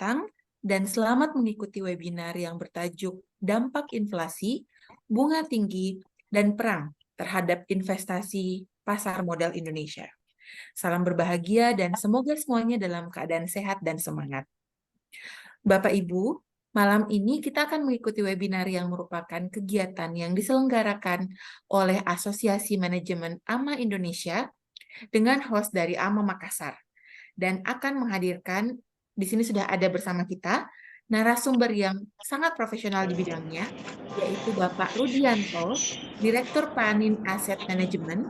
datang dan selamat mengikuti webinar yang bertajuk Dampak Inflasi, Bunga Tinggi, dan Perang terhadap Investasi Pasar Modal Indonesia. Salam berbahagia dan semoga semuanya dalam keadaan sehat dan semangat. Bapak Ibu, malam ini kita akan mengikuti webinar yang merupakan kegiatan yang diselenggarakan oleh Asosiasi Manajemen AMA Indonesia dengan host dari AMA Makassar dan akan menghadirkan, di sini sudah ada bersama kita, narasumber yang sangat profesional di bidangnya, yaitu Bapak Rudianto, Direktur Panin Asset Management,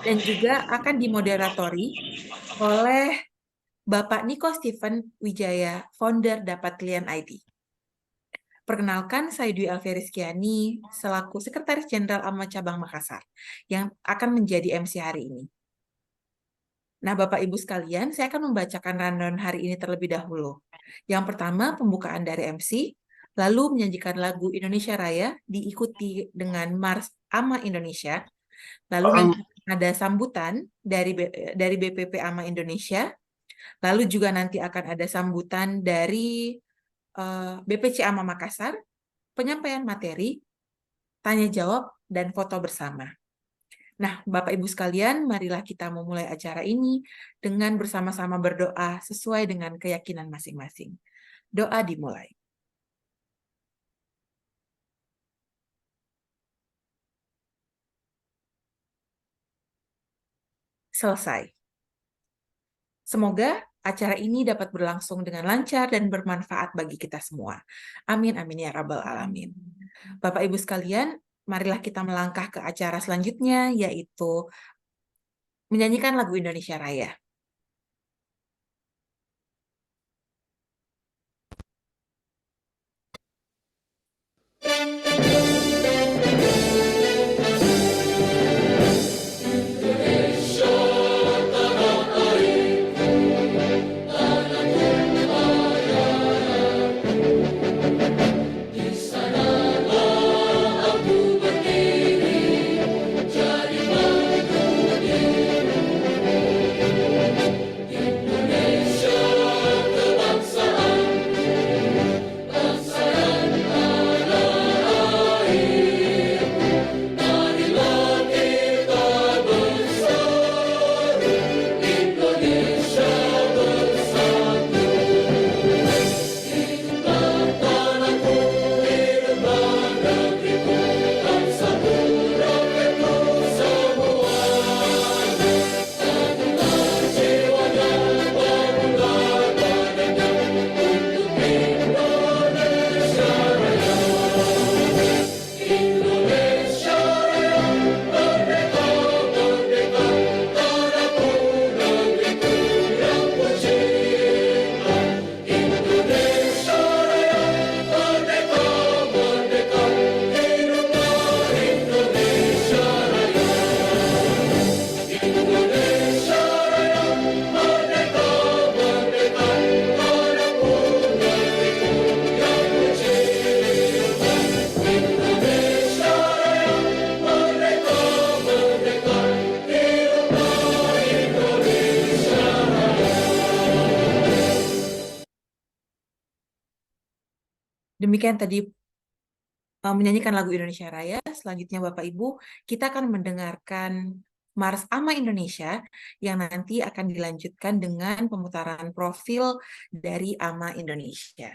dan juga akan dimoderatori oleh Bapak Niko Steven Wijaya, founder Dapat Klien ID. Perkenalkan, saya Dwi Alveriskiani, selaku Sekretaris Jenderal AMA Cabang Makassar, yang akan menjadi MC hari ini. Nah, Bapak Ibu sekalian, saya akan membacakan rundown hari ini terlebih dahulu. Yang pertama, pembukaan dari MC, lalu menyanyikan lagu Indonesia Raya, diikuti dengan Mars AMA Indonesia, lalu nanti ada sambutan dari BPP AMA Indonesia, lalu juga nanti akan ada sambutan dari BPC AMA Makassar, penyampaian materi, tanya jawab, dan foto bersama. Nah, Bapak Ibu sekalian, marilah kita memulai acara ini dengan bersama-sama berdoa sesuai dengan keyakinan masing-masing. Doa dimulai. Selesai. Semoga acara ini dapat berlangsung dengan lancar dan bermanfaat bagi kita semua. Amin, amin ya Rabbal Alamin. Bapak Ibu sekalian, marilah kita melangkah ke acara selanjutnya, yaitu menyanyikan lagu Indonesia Raya. Demikian tadi menyanyikan lagu Indonesia Raya. Selanjutnya Bapak Ibu, kita akan mendengarkan Mars AMA Indonesia yang nanti akan dilanjutkan dengan pemutaran profil dari AMA Indonesia.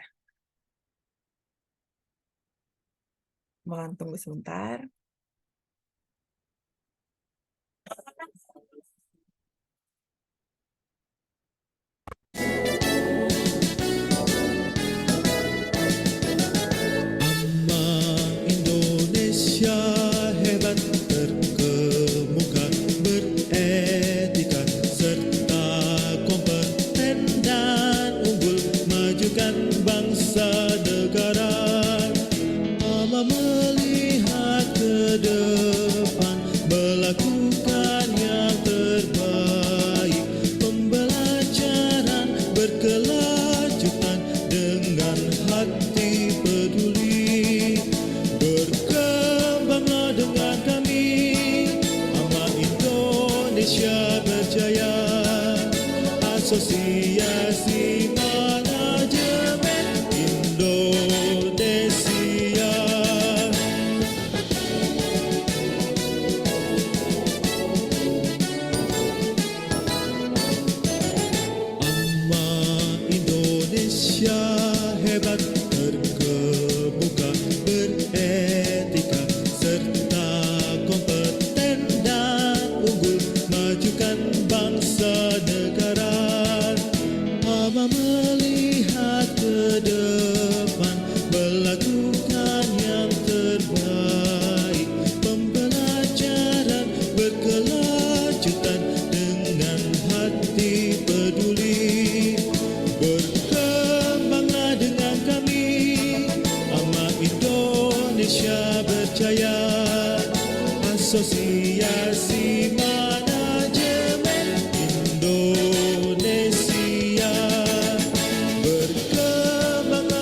Mohon tunggu sebentar. Bangsa negara, AMA melihat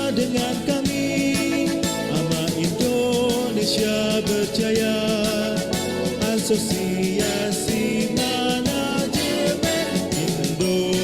dengan kami, AMA Indonesia Berjaya, Asosiasi Manajemen Indonesia.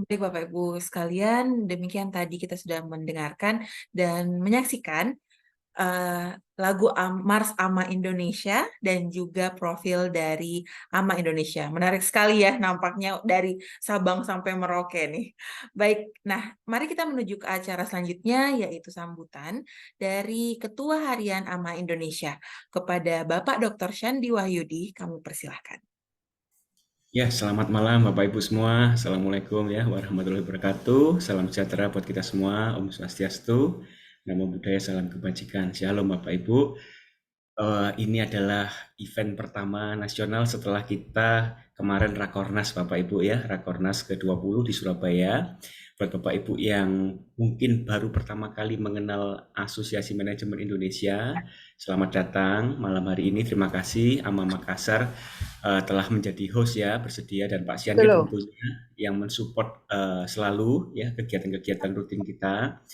Baik, Bapak Ibu sekalian, demikian tadi kita sudah mendengarkan dan menyaksikan lagu Mars AMA Indonesia dan juga profil dari AMA Indonesia. Menarik sekali ya nampaknya dari Sabang sampai Merauke nih. Baik, nah mari kita menuju ke acara selanjutnya yaitu sambutan dari Ketua Harian AMA Indonesia. Kepada Bapak Dr. Syandi Wahyudi, kami persilahkan. Ya, selamat malam Bapak Ibu semua. Assalamualaikum ya warahmatullahi wabarakatuh. Salam sejahtera buat kita semua. Om Swastiastu. Namo Buddhaya, salam kebajikan. Shalom Bapak Ibu. Ini adalah event pertama nasional setelah kita kemarin Rakornas Bapak Ibu ya, Rakornas ke-20 di Surabaya. Buat Bapak Ibu yang mungkin baru pertama kali mengenal Asosiasi Manajemen Indonesia, selamat datang malam hari ini. Terima kasih AMA Makassar telah menjadi host ya, bersedia, dan Pak Siandi tentunya yang mensupport selalu ya kegiatan-kegiatan rutin kita.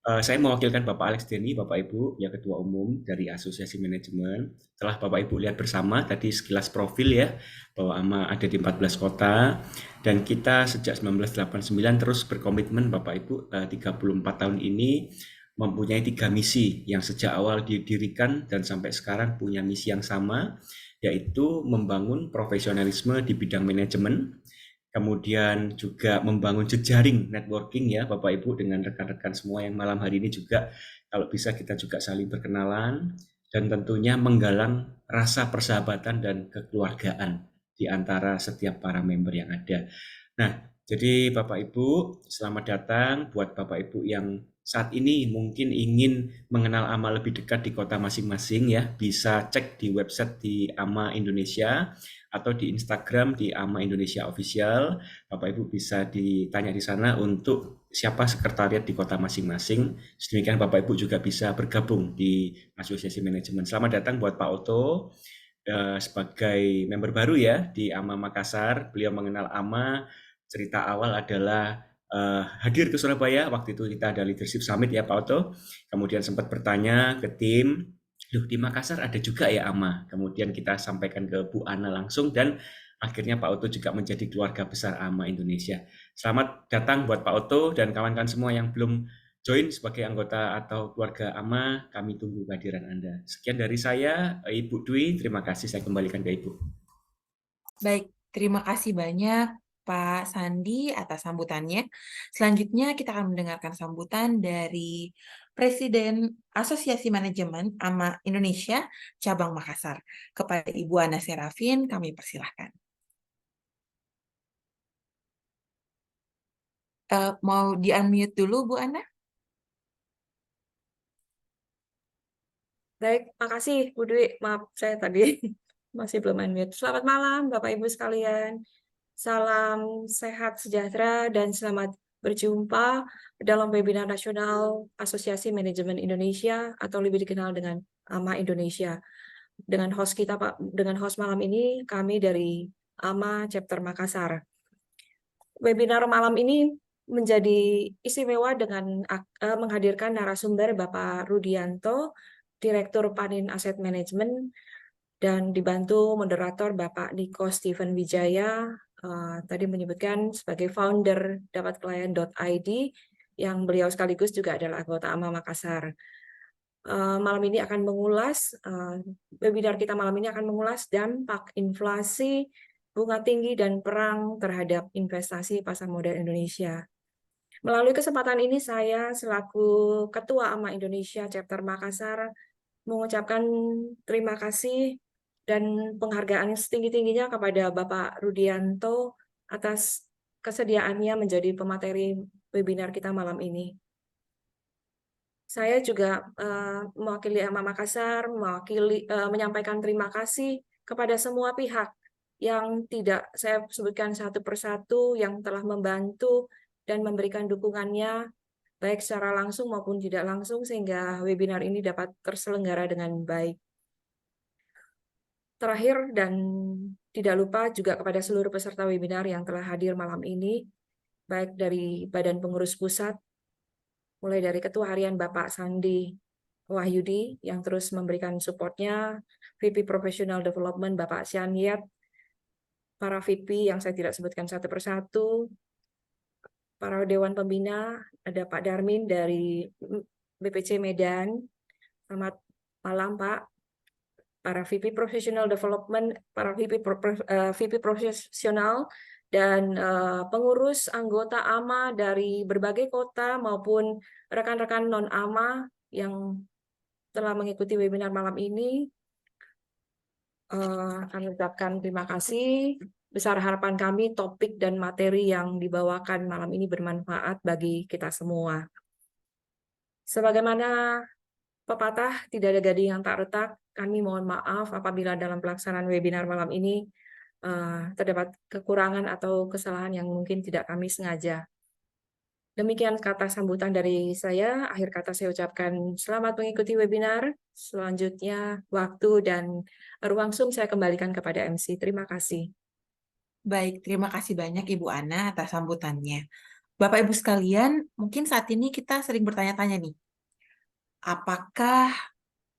Saya mewakilkan Bapak Alex Denny, Bapak Ibu, ya Ketua Umum dari Asosiasi Manajemen. Setelah Bapak Ibu lihat bersama tadi sekilas profil ya, bahwa AMA ada di 14 kota, dan kita sejak 1989 terus berkomitmen Bapak Ibu 34 tahun ini mempunyai 3 misi yang sejak awal didirikan dan sampai sekarang punya misi yang sama, yaitu membangun profesionalisme di bidang manajemen, kemudian juga membangun jejaring networking ya Bapak Ibu dengan rekan-rekan semua yang malam hari ini juga kalau bisa kita juga saling berkenalan, dan tentunya menggalang rasa persahabatan dan kekeluargaan di antara setiap para member yang ada. Nah, jadi Bapak Ibu, selamat datang buat Bapak Ibu yang saat ini mungkin ingin mengenal AMA lebih dekat di kota masing-masing ya, bisa cek di website di AMA Indonesia atau di Instagram di AMA Indonesia Official. Bapak Ibu bisa ditanya di sana untuk siapa sekretariat di kota masing-masing. Sedemikian Bapak Ibu juga bisa bergabung di Asosiasi Manajemen. Selamat datang buat Pak Oto sebagai member baru ya di AMA Makassar. Beliau mengenal AMA, cerita awal adalah hadir ke Surabaya, waktu itu kita ada leadership summit ya Pak Oto, kemudian sempat bertanya ke tim, loh di Makassar ada juga ya AMA, kemudian kita sampaikan ke Bu Ana langsung, dan akhirnya Pak Oto juga menjadi keluarga besar AMA Indonesia. Selamat datang buat Pak Oto dan kawan-kawan semua yang belum join sebagai anggota atau keluarga AMA, kami tunggu kehadiran Anda. Sekian dari saya, Ibu Dwi, terima kasih, saya kembalikan ke Ibu. Baik, terima kasih banyak Pak Sandi atas sambutannya. Selanjutnya kita akan mendengarkan sambutan dari Presiden Asosiasi Manajemen AMA Indonesia Cabang Makassar. Kepada Ibu Ana Serafin, kami persilahkan. Mau di-unmute dulu, Bu Ana? Baik, makasih Bu Dwi. Maaf, saya tadi masih belum unmute. Selamat malam Bapak Ibu sekalian. Salam sehat sejahtera dan selamat berjumpa dalam webinar nasional Asosiasi Manajemen Indonesia atau lebih dikenal dengan AMA Indonesia. Dengan host kita Pak, dengan host malam ini kami dari AMA Chapter Makassar. Webinar malam ini menjadi istimewa dengan menghadirkan narasumber Bapak Rudianto, Direktur Panin Asset Management, dan dibantu moderator Bapak Niko Steven Wijaya, tadi menyebutkan sebagai founder dapatklien.id, yang beliau sekaligus juga adalah anggota AMA Makassar. Malam ini akan mengulas, webinar kita malam ini akan mengulas dampak inflasi, bunga tinggi, dan perang terhadap investasi pasar modal Indonesia. Melalui kesempatan ini saya selaku Ketua AMA Indonesia Chapter Makassar mengucapkan terima kasih dan penghargaan setinggi-tingginya kepada Bapak Rudianto atas kesediaannya menjadi pemateri webinar kita malam ini. Saya juga mewakili AMA Makassar, menyampaikan terima kasih kepada semua pihak yang tidak saya sebutkan satu persatu yang telah membantu dan memberikan dukungannya baik secara langsung maupun tidak langsung sehingga webinar ini dapat terselenggara dengan baik. Terakhir dan tidak lupa juga kepada seluruh peserta webinar yang telah hadir malam ini, baik dari Badan Pengurus Pusat, mulai dari Ketua Harian Bapak Sandi Wahyudi yang terus memberikan supportnya, VP Professional Development Bapak Sian Yat, para VP yang saya tidak sebutkan satu persatu, para Dewan Pembina, ada Pak Darmin dari BPC Medan, selamat malam Pak, para VP Professional Development, para VP Profesional, dan pengurus anggota AMA dari berbagai kota maupun rekan-rekan non-AMA yang telah mengikuti webinar malam ini. Kami ucapkan terima kasih. Besar harapan kami topik dan materi yang dibawakan malam ini bermanfaat bagi kita semua. Sebagaimana pepatah, tidak ada gading yang tak retak, kami mohon maaf apabila dalam pelaksanaan webinar malam ini terdapat kekurangan atau kesalahan yang mungkin tidak kami sengaja. Demikian kata sambutan dari saya. Akhir kata saya ucapkan selamat mengikuti webinar. Selanjutnya waktu dan ruang Zoom saya kembalikan kepada MC. Terima kasih. Baik, terima kasih banyak Ibu Ana atas sambutannya. Bapak Ibu sekalian, mungkin saat ini kita sering bertanya-tanya nih, apakah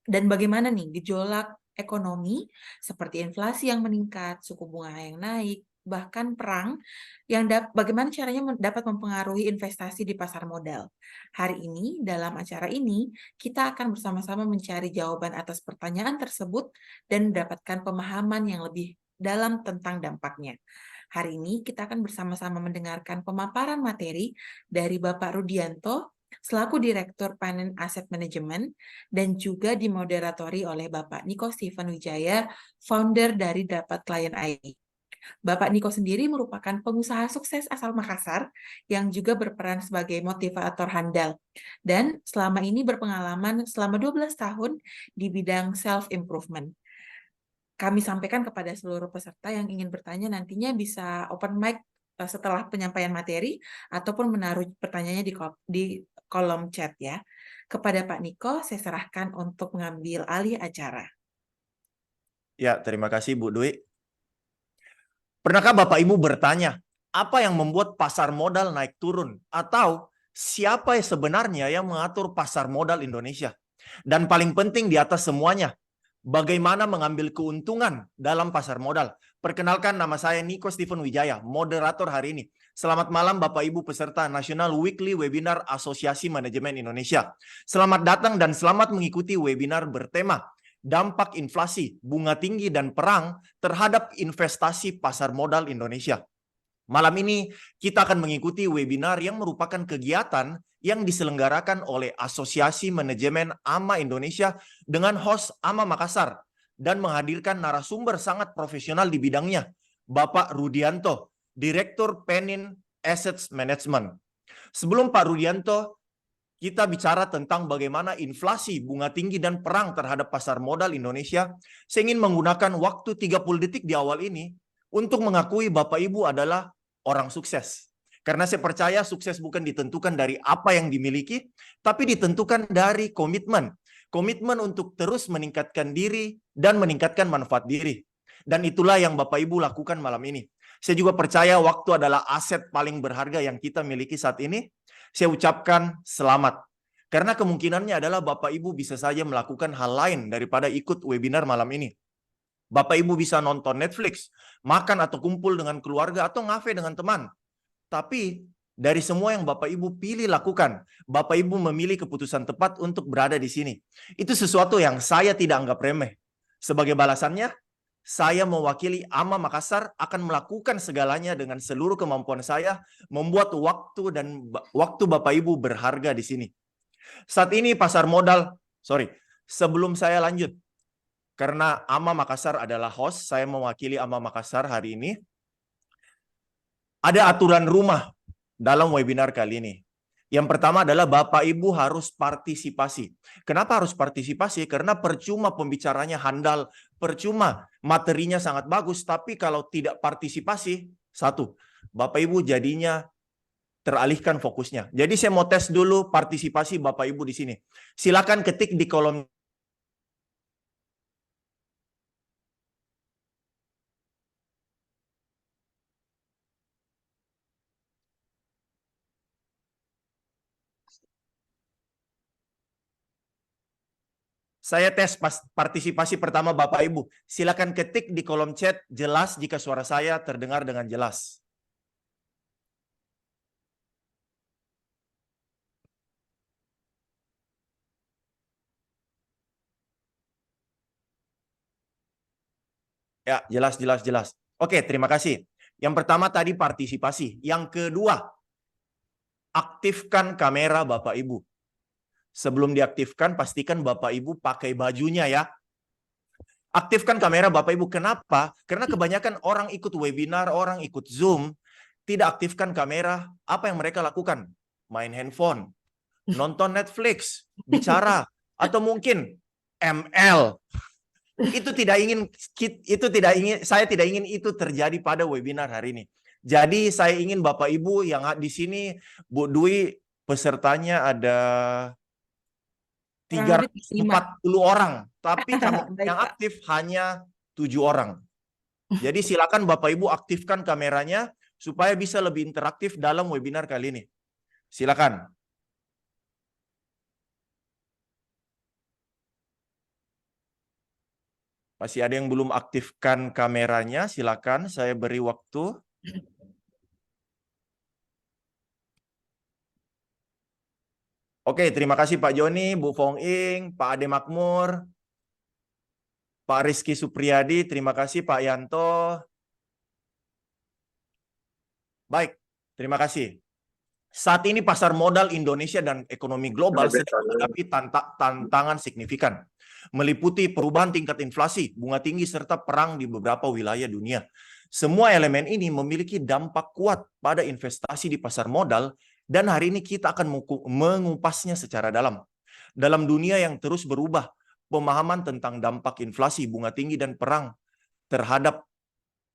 dan bagaimana nih gejolak ekonomi seperti inflasi yang meningkat, suku bunga yang naik, bahkan perang yang bagaimana caranya dapat mempengaruhi investasi di pasar modal. Hari ini, dalam acara ini, kita akan bersama-sama mencari jawaban atas pertanyaan tersebut dan mendapatkan pemahaman yang lebih dalam tentang dampaknya. Hari ini kita akan bersama-sama mendengarkan pemaparan materi dari Bapak Rudianto selaku Direktur Panin Asset Management dan juga dimoderatori oleh Bapak Niko Steven Wijaya, founder dari Dapat Klien ID. Bapak Niko sendiri merupakan pengusaha sukses asal Makassar yang juga berperan sebagai motivator handal dan selama ini berpengalaman selama 12 tahun di bidang self-improvement. Kami sampaikan kepada seluruh peserta yang ingin bertanya nantinya bisa open mic setelah penyampaian materi ataupun menaruh pertanyaannya di kolom chat ya. Kepada Pak Niko, saya serahkan untuk mengambil alih acara. Ya, terima kasih Bu Dwi. Pernahkah Bapak Ibu bertanya, apa yang membuat pasar modal naik turun? Atau siapa sebenarnya yang mengatur pasar modal Indonesia? Dan paling penting di atas semuanya, bagaimana mengambil keuntungan dalam pasar modal? Perkenalkan, nama saya Niko Steven Wijaya, moderator hari ini. Selamat malam Bapak Ibu peserta National Weekly Webinar Asosiasi Manajemen Indonesia. Selamat datang dan selamat mengikuti webinar bertema Dampak Inflasi, Bunga Tinggi dan Perang terhadap Investasi Pasar Modal Indonesia. Malam ini kita akan mengikuti webinar yang merupakan kegiatan yang diselenggarakan oleh Asosiasi Manajemen AMA Indonesia dengan host AMA Makassar dan menghadirkan narasumber sangat profesional di bidangnya, Bapak Rudianto, Direktur Penin Assets Management. Sebelum Pak Rudianto, kita bicara tentang bagaimana inflasi, bunga tinggi, dan perang terhadap pasar modal Indonesia. Saya ingin menggunakan waktu 30 detik di awal ini untuk mengakui Bapak Ibu adalah orang sukses. Karena saya percaya sukses bukan ditentukan dari apa yang dimiliki, tapi ditentukan dari komitmen. Komitmen untuk terus meningkatkan diri dan meningkatkan manfaat diri. Dan itulah yang Bapak Ibu lakukan malam ini. Saya juga percaya waktu adalah aset paling berharga yang kita miliki saat ini. Saya ucapkan selamat. Karena kemungkinannya adalah Bapak Ibu bisa saja melakukan hal lain daripada ikut webinar malam ini. Bapak Ibu bisa nonton Netflix, makan atau kumpul dengan keluarga, atau ngafe dengan teman. Tapi dari semua yang Bapak Ibu pilih lakukan, Bapak Ibu memilih keputusan tepat untuk berada di sini. Itu sesuatu yang saya tidak anggap remeh. Sebagai balasannya, saya mewakili AMA Makassar akan melakukan segalanya dengan seluruh kemampuan saya, membuat waktu Bapak Ibu berharga di sini. Saat ini pasar modal, sebelum saya lanjut, karena AMA Makassar adalah host, saya mewakili AMA Makassar hari ini. Ada aturan rumah dalam webinar kali ini. Yang pertama adalah Bapak Ibu harus partisipasi. Kenapa harus partisipasi? Karena percuma pembicaranya handal, percuma materinya sangat bagus, tapi kalau tidak partisipasi, Bapak Ibu jadinya teralihkan fokusnya. Jadi saya mau tes dulu partisipasi Bapak Ibu di sini. Silakan ketik di kolom Saya tes partisipasi pertama Bapak Ibu. Silakan ketik di kolom chat jelas jika suara saya terdengar dengan jelas. Ya, jelas. Oke, terima kasih. Yang pertama tadi partisipasi. Yang kedua, aktifkan kamera Bapak Ibu. Sebelum diaktifkan, pastikan Bapak Ibu pakai bajunya ya. Aktifkan kamera Bapak Ibu. Kenapa? Karena kebanyakan orang ikut webinar, orang ikut Zoom, tidak aktifkan kamera. Apa yang mereka lakukan? Main handphone, nonton Netflix, bicara, atau mungkin ML. Saya tidak ingin itu terjadi pada webinar hari ini. Jadi saya ingin Bapak Ibu yang di sini, Bu Dwi, pesertanya ada 340 orang, tapi yang aktif hanya 7 orang. Jadi silakan Bapak Ibu aktifkan kameranya supaya bisa lebih interaktif dalam webinar kali ini. Silakan. Masih ada yang belum aktifkan kameranya, silakan saya beri waktu. Oke, terima kasih Pak Joni, Bu Fong Ing, Pak Ade Makmur, Pak Rizky Supriyadi, terima kasih Pak Yanto. Baik, terima kasih. Saat ini pasar modal Indonesia dan ekonomi global sedang menghadapi tantangan signifikan, meliputi perubahan tingkat inflasi, bunga tinggi, serta perang di beberapa wilayah dunia. Semua elemen ini memiliki dampak kuat pada investasi di pasar modal, dan hari ini kita akan mengupasnya secara dalam. Dalam dunia yang terus berubah, pemahaman tentang dampak inflasi, bunga tinggi, dan perang terhadap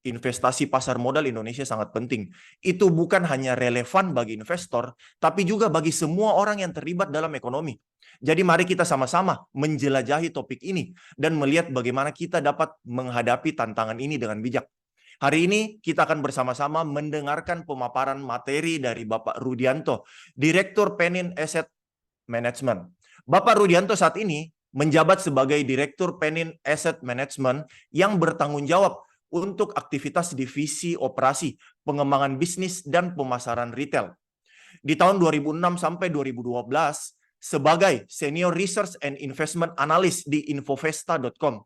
investasi pasar modal Indonesia sangat penting. Itu bukan hanya relevan bagi investor, tapi juga bagi semua orang yang terlibat dalam ekonomi. Jadi mari kita sama-sama menjelajahi topik ini dan melihat bagaimana kita dapat menghadapi tantangan ini dengan bijak. Hari ini kita akan bersama-sama mendengarkan pemaparan materi dari Bapak Rudianto, Direktur Penin Asset Management. Bapak Rudianto saat ini menjabat sebagai Direktur Penin Asset Management yang bertanggung jawab untuk aktivitas divisi operasi, pengembangan bisnis, dan pemasaran retail. Di tahun 2006 sampai 2012, sebagai Senior Research and Investment Analyst di infovesta.com.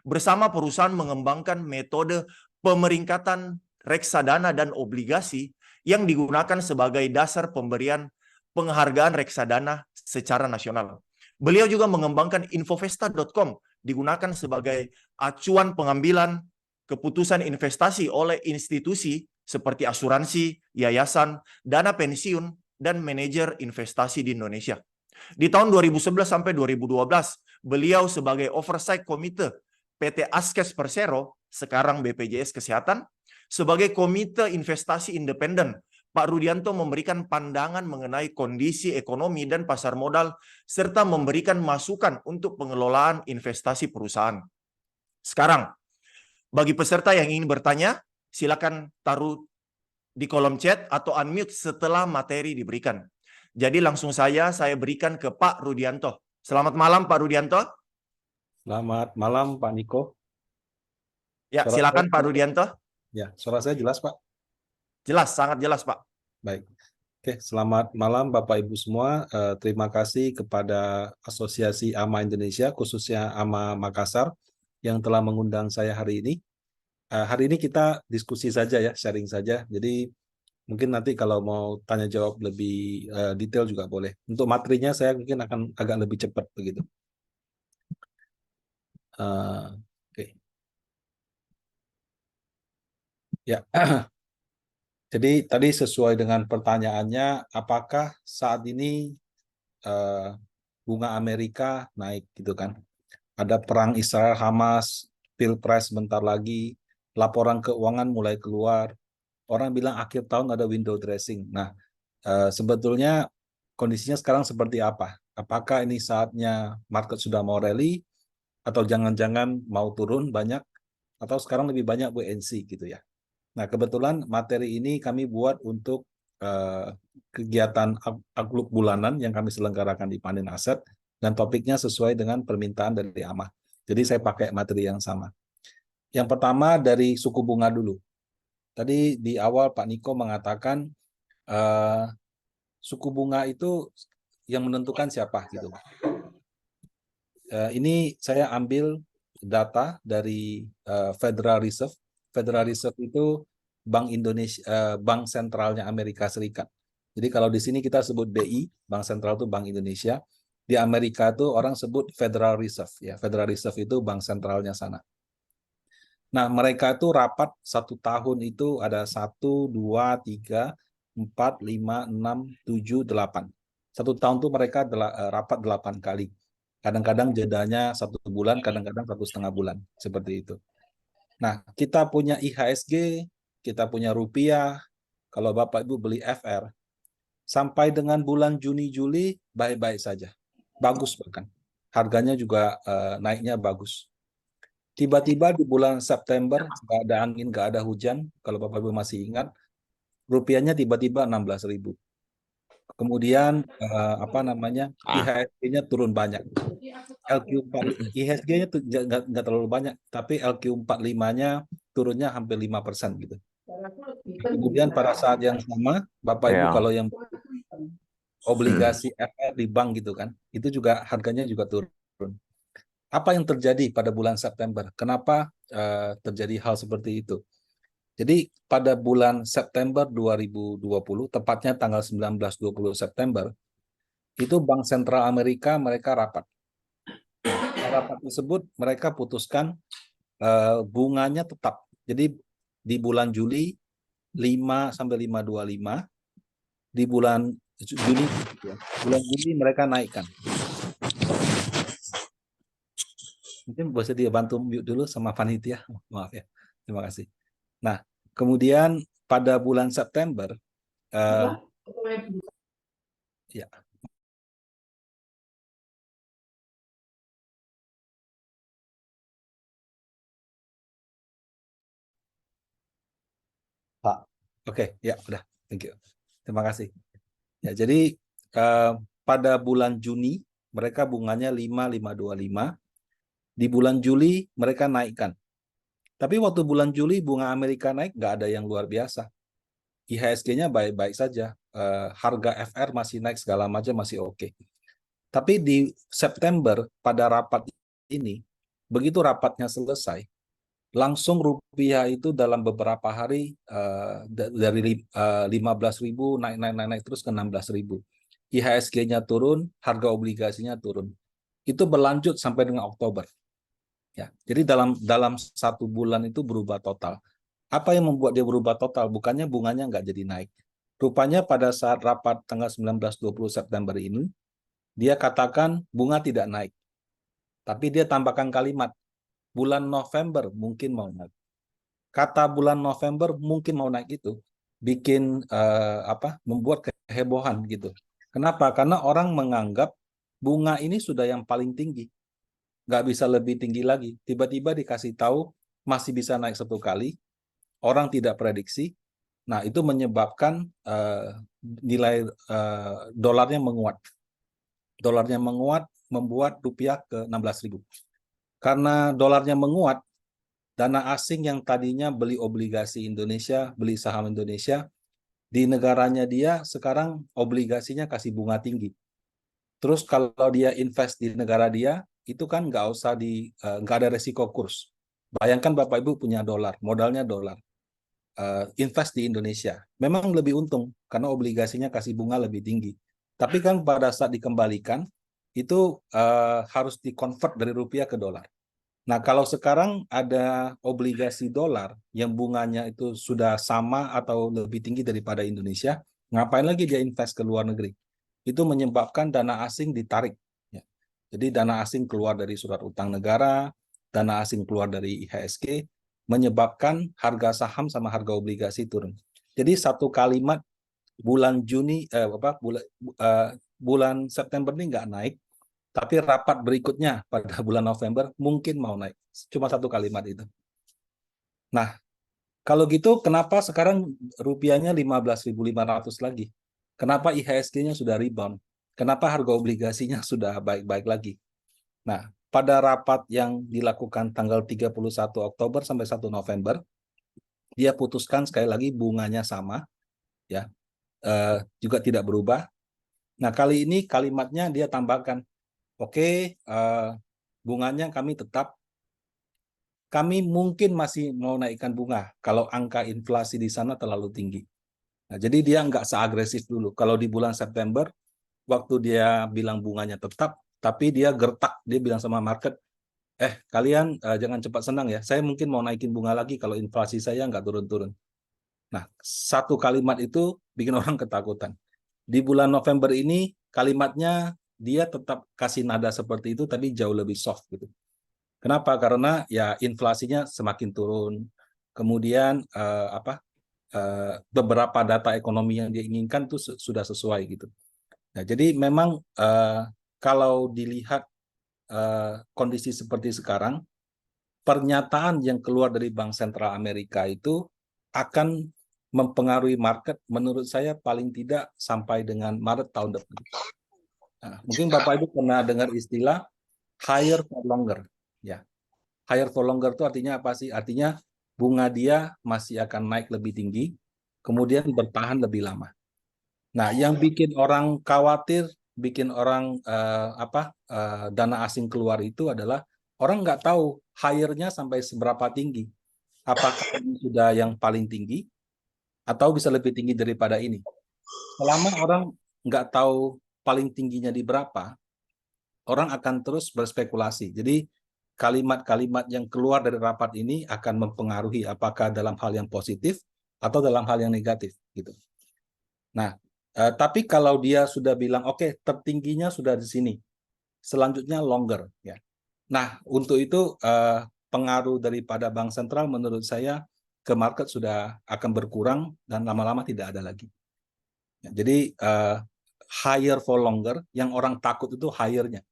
Bersama perusahaan mengembangkan metode pemeringkatan reksadana dan obligasi yang digunakan sebagai dasar pemberian penghargaan reksadana secara nasional. Beliau juga mengembangkan infovesta.com, digunakan sebagai acuan pengambilan keputusan investasi oleh institusi seperti asuransi, yayasan, dana pensiun, dan manajer investasi di Indonesia. Di tahun 2011 sampai 2012, beliau sebagai Oversight Komite PT Askes Persero, sekarang BPJS Kesehatan, sebagai Komite Investasi Independen, Pak Rudianto memberikan pandangan mengenai kondisi ekonomi dan pasar modal, serta memberikan masukan untuk pengelolaan investasi perusahaan. Sekarang, bagi peserta yang ingin bertanya, silakan taruh di kolom chat atau unmute setelah materi diberikan. Jadi langsung saya berikan ke Pak Rudianto. Selamat malam Pak Rudianto. Selamat malam Pak Niko. Ya, Suara silakan saya- Pak Rudianto. Ya, suara saya jelas Pak? Jelas, sangat jelas Pak. Baik. Oke, selamat malam Bapak Ibu semua. Terima kasih kepada Asosiasi AMA Indonesia, khususnya AMA Makassar, yang telah mengundang saya hari ini. Hari ini kita diskusi saja ya, sharing saja. Jadi mungkin nanti kalau mau tanya jawab lebih detail juga boleh. Untuk materinya saya mungkin akan agak lebih cepat begitu. Oke. Ya. Jadi tadi sesuai dengan pertanyaannya, apakah saat ini bunga Amerika naik gitu kan? Ada perang Israel Hamas, Pilpres bentar lagi, laporan keuangan mulai keluar. Orang bilang akhir tahun ada window dressing. Nah, sebetulnya kondisinya sekarang seperti apa? Apakah ini saatnya market sudah mau rally atau jangan-jangan mau turun banyak atau sekarang lebih banyak wait and see gitu ya? Nah, kebetulan materi ini kami buat untuk kegiatan Outlook bulanan yang kami selenggarakan di Panin Aset, dan topiknya sesuai dengan permintaan dari AMA. Jadi saya pakai materi yang sama. Yang pertama dari suku bunga dulu. Tadi di awal Pak Niko mengatakan suku bunga itu yang menentukan siapa gitu. Ini saya ambil data dari Federal Reserve. Federal Reserve itu Bank Indonesia, Bank Sentralnya Amerika Serikat. Jadi kalau di sini kita sebut BI, Bank Sentral itu Bank Indonesia. Di Amerika itu orang sebut Federal Reserve. Ya, Federal Reserve itu bank sentralnya sana. Nah, mereka itu rapat 1 tahun itu ada 1, 2, 3, 4, 5, 6, 7, 8. 1 tahun itu mereka rapat 8 kali. Kadang-kadang jedanya 1 bulan, kadang-kadang 1,5 bulan. Seperti itu. Nah, kita punya IHSG, kita punya rupiah. Kalau Bapak Ibu beli FR, sampai dengan bulan Juni-Juli baik-baik saja. Bagus bahkan. Harganya juga naiknya bagus. Tiba-tiba di bulan September, nggak ada angin, nggak ada hujan, kalau Bapak Ibu masih ingat, rupiahnya tiba-tiba 16.000. Kemudian IHSG-nya turun banyak. IHSG-nya nggak terlalu banyak, tapi LQ45-nya turunnya hampir 5% gitu. Kemudian pada saat yang sama, Bapak Ibu kalau yang obligasi FR di bank gitu kan, itu juga harganya juga turun. Apa yang terjadi pada bulan September? Kenapa terjadi hal seperti itu? Jadi pada bulan September 2020, tepatnya tanggal 19-20 September, itu Bank Sentral Amerika mereka rapat. Rapat tersebut mereka putuskan bunganya tetap. Jadi di bulan Juli 5 sampai 5,25, di bulan Juli mereka naikkan. Mungkin bisa dibantu mute dulu sama panitia, maaf ya, terima kasih. Nah, kemudian pada bulan September, ya. Pak, oke, ya udah, thank you, terima kasih. Ya, jadi pada bulan Juni mereka bunganya 5,525, di bulan Juli mereka naikkan. Tapi waktu bulan Juli bunga Amerika naik nggak ada yang luar biasa. IHSG-nya baik-baik saja. Harga FR masih naik segala macam masih oke. Tapi di September pada rapat ini, begitu rapatnya selesai, langsung rupiah itu dalam beberapa hari dari 15.000 naik terus ke 16.000. IHSG-nya turun, harga obligasinya turun. Itu berlanjut sampai dengan Oktober. Ya, jadi dalam 1 bulan itu berubah total. Apa yang membuat dia berubah total? Bukannya bunganya nggak jadi naik. Rupanya pada saat rapat tanggal 19-20 September ini, dia katakan bunga tidak naik. Tapi dia tambahkan kalimat, bulan November mungkin mau naik. Kata bulan November mungkin mau naik itu bikin membuat kehebohan gitu. Kenapa? Karena orang menganggap bunga ini sudah yang paling tinggi. Nggak bisa lebih tinggi lagi. Tiba-tiba dikasih tahu masih bisa naik 1 kali. Orang tidak prediksi. Nah, itu menyebabkan nilai dolarnya menguat. Dolarnya menguat membuat rupiah ke 16.000. Karena dolarnya menguat, dana asing yang tadinya beli obligasi Indonesia, beli saham Indonesia, di negaranya dia sekarang obligasinya kasih bunga tinggi. Terus kalau dia invest di negara dia, itu kan nggak ada resiko kurs. Bayangkan Bapak Ibu punya dolar, modalnya dolar. Invest di Indonesia. Memang lebih untung karena obligasinya kasih bunga lebih tinggi. Tapi kan pada saat dikembalikan, itu harus dikonvert dari rupiah ke dolar. Nah, kalau sekarang ada obligasi dolar yang bunganya itu sudah sama atau lebih tinggi daripada Indonesia, ngapain lagi dia invest ke luar negeri? Itu menyebabkan dana asing ditarik. Ya. Jadi dana asing keluar dari surat utang negara, dana asing keluar dari IHSG, menyebabkan harga saham sama harga obligasi turun. Jadi satu kalimat bulan bulan September ini nggak naik, tapi rapat berikutnya pada bulan November mungkin mau naik. Cuma 1 kalimat itu. Nah, kalau gitu kenapa sekarang rupiahnya 15.500 lagi? Kenapa IHSG-nya sudah rebound? Kenapa harga obligasinya sudah baik-baik lagi? Nah, pada rapat yang dilakukan tanggal 31 Oktober sampai 1 November, dia putuskan sekali lagi bunganya sama, ya, juga tidak berubah. Nah, kali ini kalimatnya dia tambahkan, oke, bunganya kami mungkin masih mau naikkan bunga kalau angka inflasi di sana terlalu tinggi. Nah, jadi dia nggak seagresif dulu. Kalau di bulan September, waktu dia bilang bunganya tetap, tapi dia gertak, dia bilang sama market, kalian jangan cepat senang ya, saya mungkin mau naikin bunga lagi kalau inflasi saya nggak turun-turun. Nah, 1 kalimat itu bikin orang ketakutan. Di bulan November ini, kalimatnya dia tetap kasih nada seperti itu, tapi jauh lebih soft gitu. Kenapa? Karena ya inflasinya semakin turun. Kemudian beberapa data ekonomi yang dia inginkan itu sudah sesuai gitu. Nah, jadi memang kalau dilihat kondisi seperti sekarang, pernyataan yang keluar dari Bank Sentral Amerika itu akan mempengaruhi market menurut saya paling tidak sampai dengan Maret tahun depan. Nah, mungkin Bapak Ibu pernah dengar istilah higher for longer. Ya, higher for longer itu artinya apa sih? Artinya bunga dia masih akan naik lebih tinggi, kemudian bertahan lebih lama. Nah, yang bikin orang khawatir, bikin orang dana asing keluar itu adalah orang nggak tahu higher-nya sampai seberapa tinggi. Apakah ini sudah yang paling tinggi atau bisa lebih tinggi daripada ini? Selama orang nggak tahu paling tingginya di berapa, orang akan terus berspekulasi. Jadi kalimat-kalimat yang keluar dari rapat ini akan mempengaruhi apakah dalam hal yang positif atau dalam hal yang negatif gitu. Nah, tapi kalau dia sudah bilang oke, tertingginya sudah di sini, selanjutnya longer ya. Nah, untuk itu pengaruh daripada bank sentral menurut saya ke market sudah akan berkurang dan lama-lama tidak ada lagi. Ya, jadi higher for longer, yang orang takut itu higher-nya.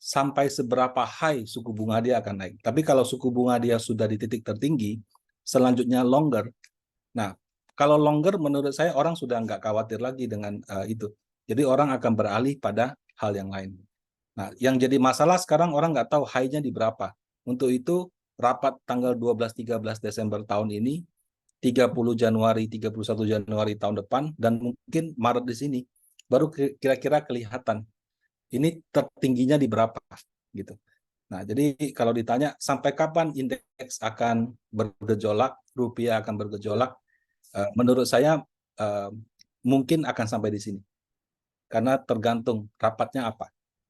Sampai seberapa high suku bunga dia akan naik. Tapi kalau suku bunga dia sudah di titik tertinggi, selanjutnya longer. Nah, kalau longer menurut saya orang sudah nggak khawatir lagi dengan itu. Jadi orang akan beralih pada hal yang lain. Nah, yang jadi masalah sekarang orang nggak tahu high-nya di berapa. Untuk itu rapat tanggal 12-13 Desember tahun ini, 30 Januari, 31 Januari tahun depan, dan mungkin Maret di sini, baru kira-kira kelihatan ini tertingginya di berapa gitu. Nah, jadi kalau ditanya sampai kapan indeks akan bergejolak, rupiah akan bergejolak, menurut saya mungkin akan sampai di sini. Karena tergantung rapatnya apa.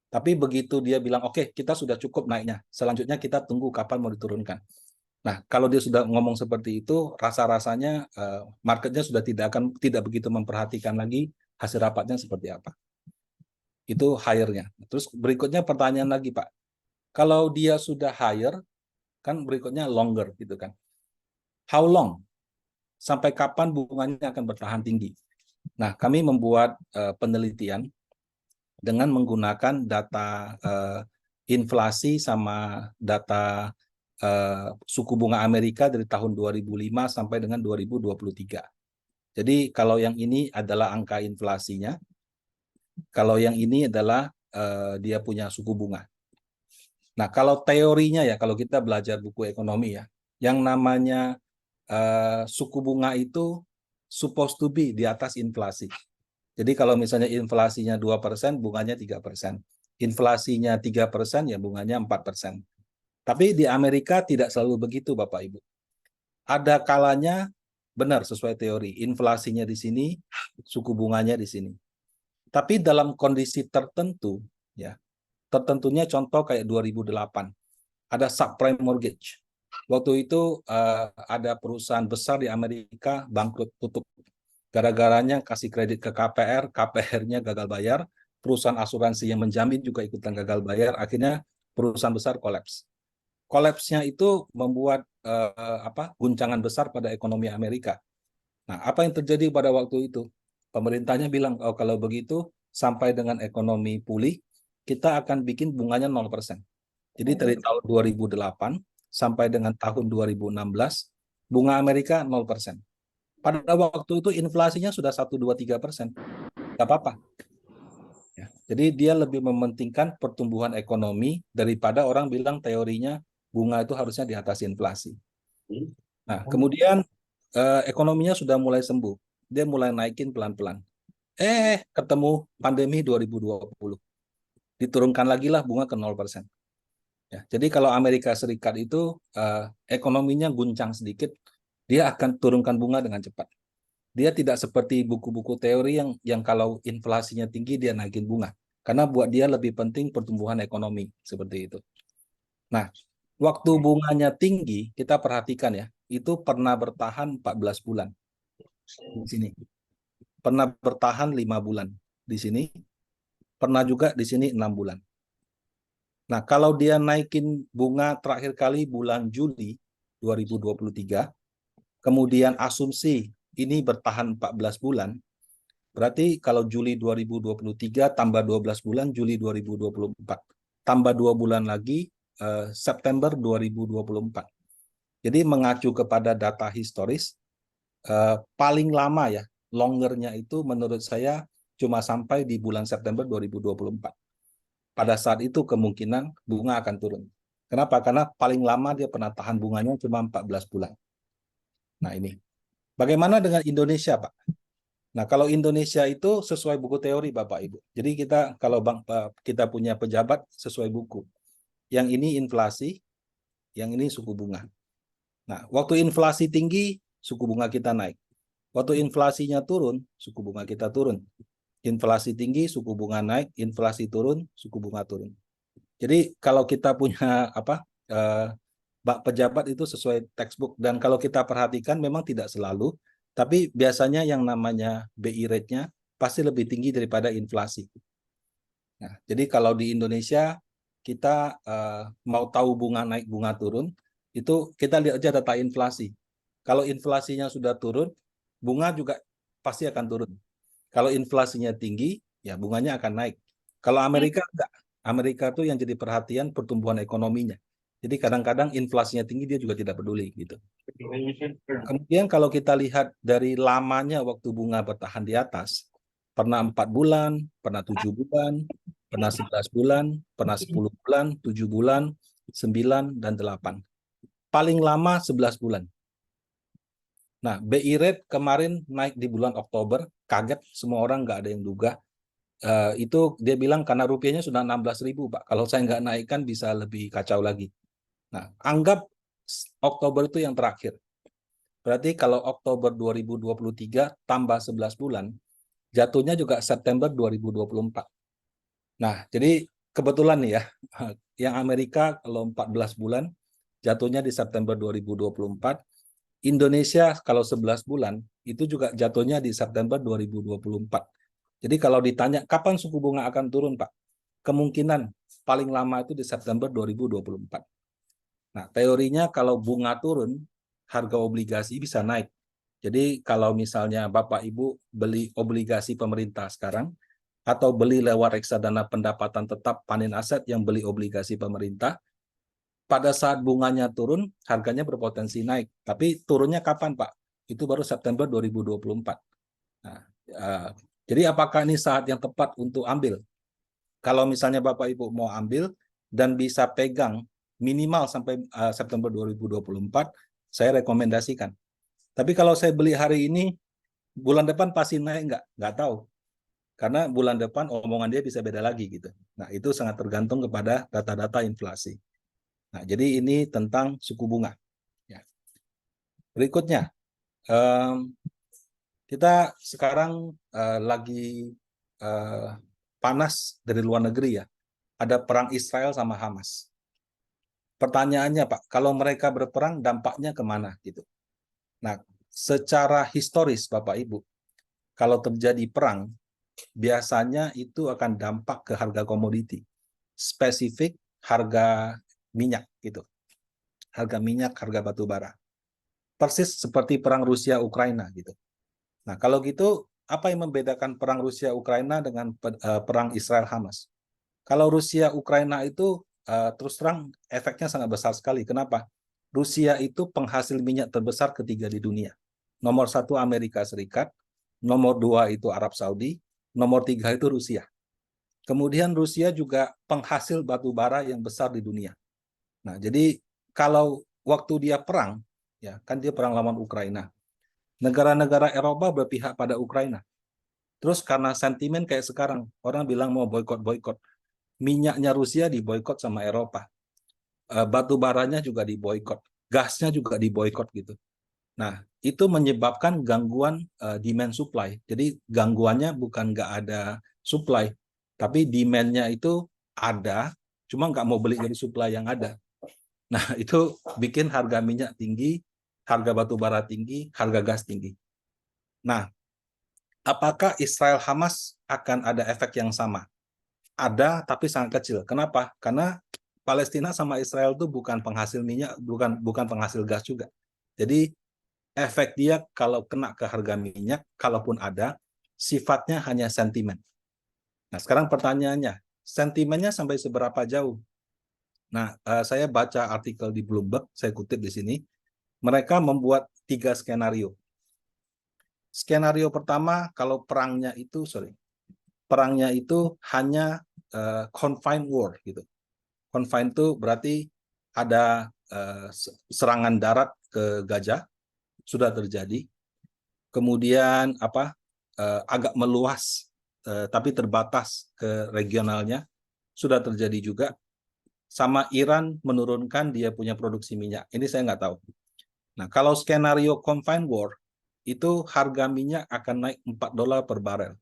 Tapi begitu dia bilang, oke, kita sudah cukup naiknya, selanjutnya kita tunggu kapan mau diturunkan. Nah, kalau dia sudah ngomong seperti itu, rasa-rasanya marketnya sudah tidak begitu memperhatikan lagi hasil rapatnya seperti apa. Itu higher-nya. Terus berikutnya pertanyaan lagi, Pak. Kalau dia sudah higher, kan berikutnya longer gitu kan. How long? Sampai kapan bunganya akan bertahan tinggi? Nah, kami membuat penelitian dengan menggunakan data inflasi sama data suku bunga Amerika dari tahun 2005 sampai dengan 2023. Jadi kalau yang ini adalah angka inflasinya, kalau yang ini adalah dia punya suku bunga. Nah, kalau teorinya ya, kalau kita belajar buku ekonomi ya, yang namanya suku bunga itu supposed to be di atas inflasi. Jadi kalau misalnya inflasinya 2%, bunganya 3%. Inflasinya 3%, ya bunganya 4%. Tapi di Amerika tidak selalu begitu, Bapak Ibu. Ada kalanya benar sesuai teori, inflasinya di sini, suku bunganya di sini. Tapi dalam kondisi tertentu, ya, tertentunya contoh kayak 2008, ada subprime mortgage. Waktu itu ada perusahaan besar di Amerika bangkrut tutup. Gara-garanya kasih kredit ke KPR, KPR-nya gagal bayar, perusahaan asuransi yang menjamin juga ikutan gagal bayar, akhirnya perusahaan besar kolaps. Kolapsnya itu membuat guncangan besar pada ekonomi Amerika. Nah, apa yang terjadi pada waktu itu? Pemerintahnya bilang, oh kalau begitu sampai dengan ekonomi pulih, kita akan bikin bunganya 0%. Jadi dari tahun 2008 sampai dengan tahun 2016, bunga Amerika 0%. Pada waktu itu inflasinya sudah 1-2-3%. Nggak apa-apa. Ya, jadi dia lebih mementingkan pertumbuhan ekonomi daripada orang bilang teorinya bunga itu harusnya di atas inflasi. Nah, kemudian ekonominya sudah mulai sembuh. Dia mulai naikin pelan-pelan. Ketemu pandemi 2020. Diturunkan lagi lah bunga ke 0%. Ya, jadi kalau Amerika Serikat itu ekonominya guncang sedikit, dia akan turunkan bunga dengan cepat. Dia tidak seperti buku-buku teori yang kalau inflasinya tinggi dia naikin bunga. Karena buat dia lebih penting pertumbuhan ekonomi, seperti itu. Nah, waktu bunganya tinggi, kita perhatikan ya, itu pernah bertahan 14 bulan. Di sini. Pernah bertahan 5 bulan. Di sini. Pernah juga di sini 6 bulan. Nah, kalau dia naikin bunga terakhir kali bulan Juli 2023, kemudian asumsi ini bertahan 14 bulan, berarti kalau Juli 2023 tambah 12 bulan, Juli 2024. Tambah 2 bulan lagi, September 2024. Jadi mengacu kepada data historis, paling lama ya, longernya itu menurut saya cuma sampai di bulan September 2024. Pada saat itu kemungkinan bunga akan turun. Kenapa? Karena paling lama dia pernah tahan bunganya cuma 14 bulan. Nah ini. Bagaimana dengan Indonesia, Pak? Nah, kalau Indonesia itu sesuai buku teori, Bapak Ibu. Jadi kalau kita punya pejabat sesuai buku. Yang ini inflasi, yang ini suku bunga. Nah, waktu inflasi tinggi, suku bunga kita naik. Waktu inflasinya turun, suku bunga kita turun. Inflasi tinggi, suku bunga naik, inflasi turun, suku bunga turun. Jadi kalau kita punya pejabat itu sesuai textbook, dan kalau kita perhatikan memang tidak selalu, tapi biasanya yang namanya BI rate-nya pasti lebih tinggi daripada inflasi. Nah, jadi kalau di Indonesia kita mau tahu bunga naik, bunga turun, itu kita lihat aja data inflasi. Kalau inflasinya sudah turun, bunga juga pasti akan turun. Kalau inflasinya tinggi, ya bunganya akan naik. Kalau Amerika enggak. Amerika tuh yang jadi perhatian pertumbuhan ekonominya. Jadi kadang-kadang inflasinya tinggi dia juga tidak peduli gitu. Kemudian kalau kita lihat dari lamanya waktu bunga bertahan di atas, pernah 4 bulan, pernah 7 bulan, pernah 11 bulan, pernah 10 bulan, 7 bulan, 9 dan 8. paling lama 11 bulan. Nah, BI rate kemarin naik di bulan Oktober, kaget, semua orang nggak ada yang duga. Itu dia bilang karena rupiahnya sudah 16.000, Pak. Kalau saya nggak naikkan bisa lebih kacau lagi. Nah, anggap Oktober itu yang terakhir. Berarti kalau Oktober 2023 tambah 11 bulan, jatuhnya juga September 2024. Nah, jadi kebetulan nih ya, yang Amerika kalau 14 bulan, jatuhnya di September 2024. Indonesia kalau 11 bulan, itu juga jatuhnya di September 2024. Jadi kalau ditanya kapan suku bunga akan turun, Pak? Kemungkinan paling lama itu di September 2024. Nah, teorinya kalau bunga turun, harga obligasi bisa naik. Jadi kalau misalnya Bapak Ibu beli obligasi pemerintah sekarang, atau beli lewat reksadana pendapatan tetap panen aset yang beli obligasi pemerintah, pada saat bunganya turun, harganya berpotensi naik. Tapi turunnya kapan, Pak? Itu baru September 2024. Nah, jadi apakah ini saat yang tepat untuk ambil? Kalau misalnya Bapak Ibu mau ambil dan bisa pegang minimal sampai September 2024, saya rekomendasikan. Tapi kalau saya beli hari ini, bulan depan pasti naik nggak? Nggak tahu. Karena bulan depan omongan dia bisa beda lagi gitu. Nah, itu sangat tergantung kepada data-data inflasi. Nah, jadi ini tentang suku bunga. Ya. Berikutnya, kita sekarang lagi panas dari luar negeri ya. Ada perang Israel sama Hamas. Pertanyaannya Pak, kalau mereka berperang dampaknya kemana gitu? Nah, secara historis Bapak Ibu, kalau terjadi perang, biasanya itu akan dampak ke harga komoditi. Spesifik harga minyak gitu. Harga minyak, harga batu bara. Persis seperti perang Rusia-Ukraina gitu. Nah, kalau gitu, apa yang membedakan perang Rusia-Ukraina dengan perang Israel-Hamas? Kalau Rusia-Ukraina itu terus terang efeknya sangat besar sekali. Kenapa? Rusia itu penghasil minyak terbesar ketiga di dunia. Nomor 1 Amerika Serikat, nomor 2 itu Arab Saudi, nomor 3 itu Rusia. Kemudian Rusia juga penghasil batu bara yang besar di dunia. Nah, jadi kalau waktu dia perang, ya kan dia perang lawan Ukraina. Negara-negara Eropa berpihak pada Ukraina. Terus karena sentimen kayak sekarang, orang bilang mau boikot-boikot. Minyaknya Rusia diboikot sama Eropa. Batu baranya juga diboikot. Gasnya juga diboikot gitu. Nah, itu menyebabkan gangguan demand supply. Jadi gangguannya bukan nggak ada supply, tapi demand-nya itu ada, cuma nggak mau beli dari supply yang ada. Nah, itu bikin harga minyak tinggi, harga batu bara tinggi, harga gas tinggi. Nah, apakah Israel Hamas akan ada efek yang sama? Ada, tapi sangat kecil. Kenapa? Karena Palestina sama Israel itu bukan penghasil minyak, bukan penghasil gas juga. Jadi efek dia kalau kena ke harga minyak, kalaupun ada, sifatnya hanya sentimen. Nah, sekarang pertanyaannya, sentimennya sampai seberapa jauh? Nah, saya baca artikel di Bloomberg, saya kutip di sini, mereka membuat 3 skenario. Skenario pertama, kalau perangnya itu hanya confined war gitu. Confined itu berarti ada serangan darat ke Gaza sudah terjadi. Kemudian agak meluas tapi terbatas ke regionalnya sudah terjadi juga. Sama Iran menurunkan dia punya produksi minyak. Ini saya nggak tahu. Nah, kalau skenario confined war, itu harga minyak akan naik $4 per barel.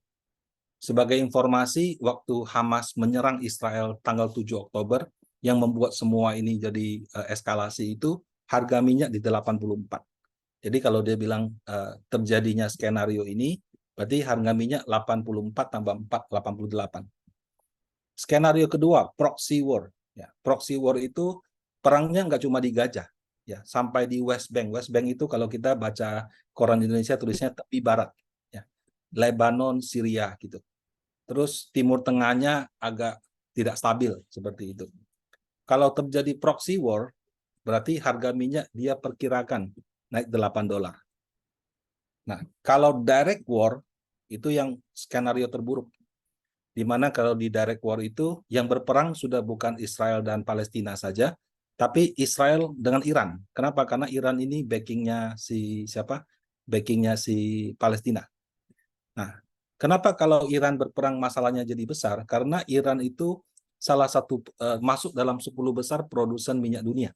Sebagai informasi, waktu Hamas menyerang Israel tanggal 7 Oktober, yang membuat semua ini jadi eskalasi itu, harga minyak di 84. Jadi kalau dia bilang terjadinya skenario ini, berarti harga minyak 84 tambah 4, 88. Skenario kedua, proxy war. Ya, proxy war itu perangnya nggak cuma di Gaza, ya, sampai di West Bank. West Bank itu kalau kita baca koran Indonesia tulisnya tepi barat, ya, Lebanon, Syria gitu. Terus Timur Tengahnya agak tidak stabil seperti itu. Kalau terjadi proxy war, berarti harga minyak dia perkirakan naik $8. Nah, kalau direct war itu yang skenario terburuk. Di mana kalau di direct war itu yang berperang sudah bukan Israel dan Palestina saja, Tapi Israel dengan Iran. Kenapa? Karena Iran ini backingnya si siapa? Backingnya si Palestina. Nah, kenapa kalau Iran berperang masalahnya jadi besar? Karena Iran itu salah satu masuk dalam 10 besar produsen minyak dunia.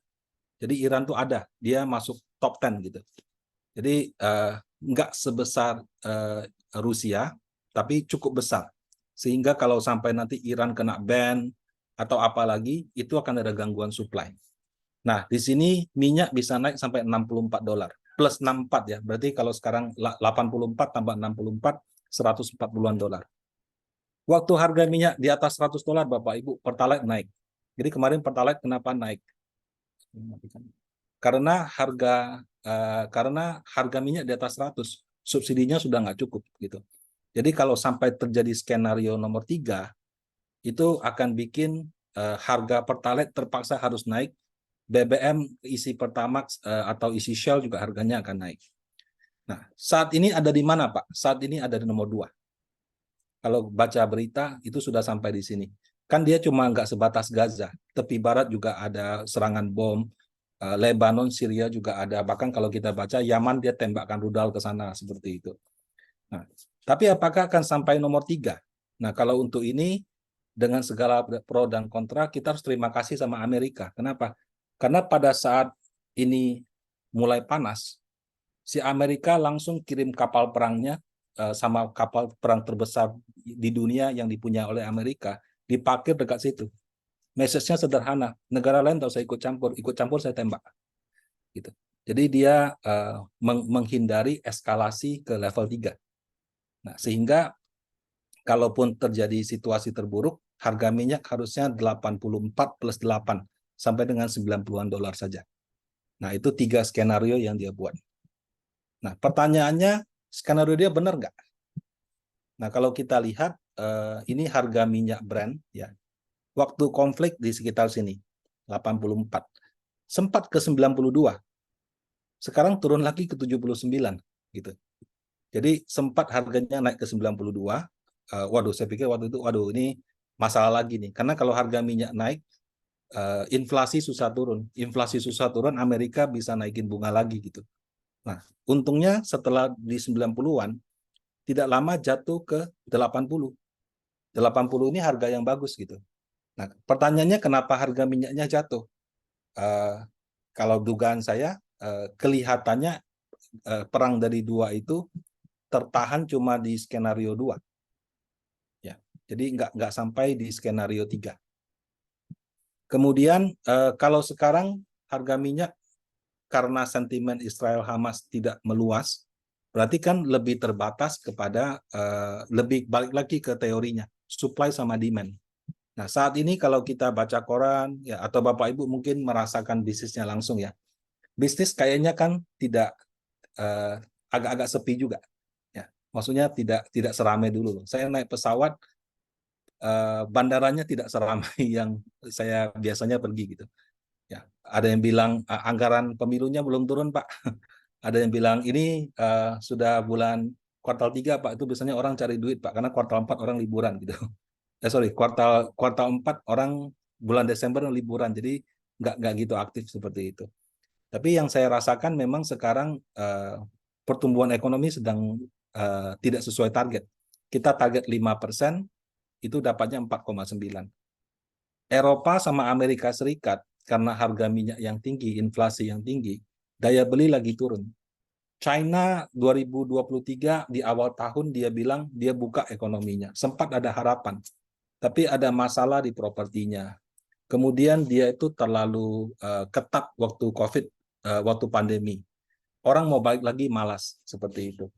Jadi Iran tuh ada, dia masuk top 10 gitu. Jadi nggak sebesar Rusia, tapi cukup besar. Sehingga kalau sampai nanti Iran kena ban atau apa lagi, itu akan ada gangguan supply. Nah, di sini minyak bisa naik sampai $64 plus 64 ya. Berarti kalau sekarang 84 tambah 64 $140-an. Waktu harga minyak di atas $100, Bapak Ibu, Pertalite naik. Jadi kemarin Pertalite kenapa naik? Karena harga minyak di atas 100, subsidinya sudah nggak cukup gitu. Jadi kalau sampai terjadi skenario nomor 3, itu akan bikin harga Pertalite terpaksa harus naik. BBM isi Pertamax atau isi Shell juga harganya akan naik. Nah, saat ini ada di mana, Pak? Saat ini ada di nomor 2. Kalau baca berita itu sudah sampai di sini. Kan dia cuma nggak sebatas Gaza, tepi barat juga ada serangan bom, Lebanon, Syria juga ada. Bahkan kalau kita baca Yaman dia tembakkan rudal ke sana seperti itu. Nah, tapi apakah akan sampai nomor 3? Nah, kalau untuk ini dengan segala pro dan kontra kita harus terima kasih sama Amerika. Kenapa? Karena pada saat ini mulai panas, si Amerika langsung kirim kapal perangnya sama kapal perang terbesar di dunia yang dipunyai oleh Amerika, diparkir dekat situ. Message-nya sederhana, negara lain tak usah ikut campur saya tembak. Gitu. Jadi dia menghindari eskalasi ke level 3. Nah, sehingga kalaupun terjadi situasi terburuk, harga minyak harusnya 84 plus 8 sampai dengan $90-an saja. Nah, itu 3 skenario yang dia buat. Nah, pertanyaannya, skenario dia benar nggak? Nah, kalau kita lihat, ini harga minyak Brent, ya. Waktu konflik di sekitar sini, 84. Sempat ke 92. Sekarang turun lagi ke 79, gitu. Jadi sempat harganya naik ke 92. Waduh, saya pikir waktu itu, waduh ini masalah lagi nih. Karena kalau harga minyak naik, inflasi susah turun. Inflasi susah turun, Amerika bisa naikin bunga lagi gitu. Nah, untungnya setelah di 90-an, tidak lama jatuh ke 80. 80 ini harga yang bagus gitu. Nah, pertanyaannya kenapa harga minyaknya jatuh? Kalau dugaan saya, kelihatannya perang dari 2 itu tertahan cuma di skenario 2. Ya, jadi nggak sampai di skenario 3. Kemudian kalau sekarang harga minyak karena sentimen Israel Hamas tidak meluas, berarti kan lebih terbatas kepada lebih balik lagi ke teorinya, supply sama demand. Nah, saat ini kalau kita baca koran ya atau Bapak Ibu mungkin merasakan bisnisnya langsung ya. Bisnis kayaknya kan tidak agak-agak sepi juga. Ya, maksudnya tidak seramai dulu. Saya naik pesawat bandaranya tidak seramai yang saya biasanya pergi gitu. Ya, ada yang bilang anggaran pemilunya belum turun, Pak. Ada yang bilang ini sudah bulan kuartal 3, Pak. Itu biasanya orang cari duit, Pak, karena kuartal 4 orang liburan gitu. Kuartal 4 orang bulan Desember liburan. Jadi nggak gitu aktif seperti itu. Tapi yang saya rasakan memang sekarang pertumbuhan ekonomi sedang tidak sesuai target. Kita target 5%, itu dapatnya 4,9. Eropa sama Amerika Serikat karena harga minyak yang tinggi, inflasi yang tinggi, daya beli lagi turun. China 2023 di awal tahun dia bilang dia buka ekonominya. Sempat ada harapan, tapi ada masalah di propertinya. Kemudian dia itu terlalu ketat waktu COVID, waktu pandemi. Orang mau balik lagi malas seperti itu.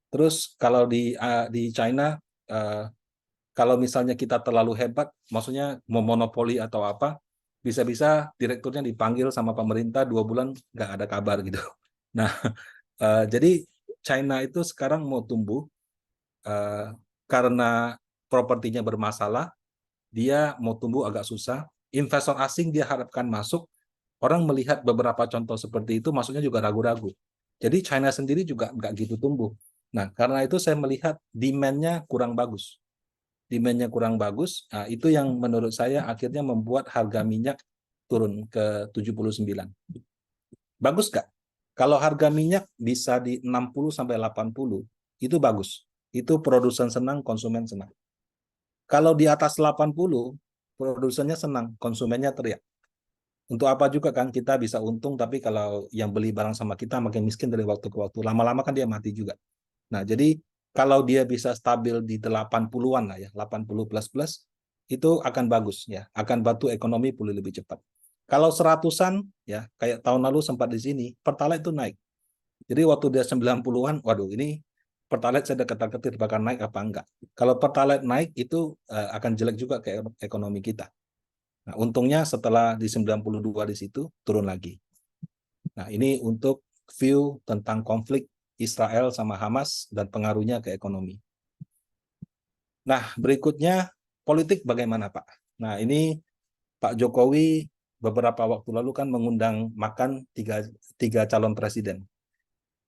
Terus kalau di China, kalau misalnya kita terlalu hebat, maksudnya mau monopoli atau apa, bisa-bisa direkturnya dipanggil sama pemerintah 2 bulan nggak ada kabar gitu. Nah, jadi China itu sekarang mau tumbuh karena propertinya bermasalah, dia mau tumbuh agak susah. Investor asing dia harapkan masuk, orang melihat beberapa contoh seperti itu, maksudnya juga ragu-ragu. Jadi China sendiri juga nggak gitu tumbuh. Nah, karena itu saya melihat demand-nya kurang bagus. Demand-nya kurang bagus, nah, itu yang menurut saya akhirnya membuat harga minyak turun ke 79. Bagus nggak? Kalau harga minyak bisa di 60 sampai 80, itu bagus. Itu produsen senang, konsumen senang. Kalau di atas 80, produsennya senang, konsumennya teriak. Untuk apa juga kan kita bisa untung, tapi kalau yang beli barang sama kita makin miskin dari waktu ke waktu. Lama-lama kan dia mati juga. Nah, jadi kalau dia bisa stabil di 80-an lah ya, 80 plus, itu akan bagus ya, akan bantu ekonomi pulih lebih cepat. Kalau 100-an ya, kayak tahun lalu sempat di sini, Pertalite itu naik. Jadi waktu dia 90-an, waduh ini Pertalite saya ketar-ketir bakal naik apa enggak. Kalau Pertalite naik itu akan jelek juga ke ekonomi kita. Nah, untungnya setelah di 92 di situ turun lagi. Nah, ini untuk view tentang konflik Israel sama Hamas dan pengaruhnya ke ekonomi. Nah, berikutnya politik bagaimana, Pak? Nah, ini Pak Jokowi beberapa waktu lalu kan mengundang makan tiga calon presiden.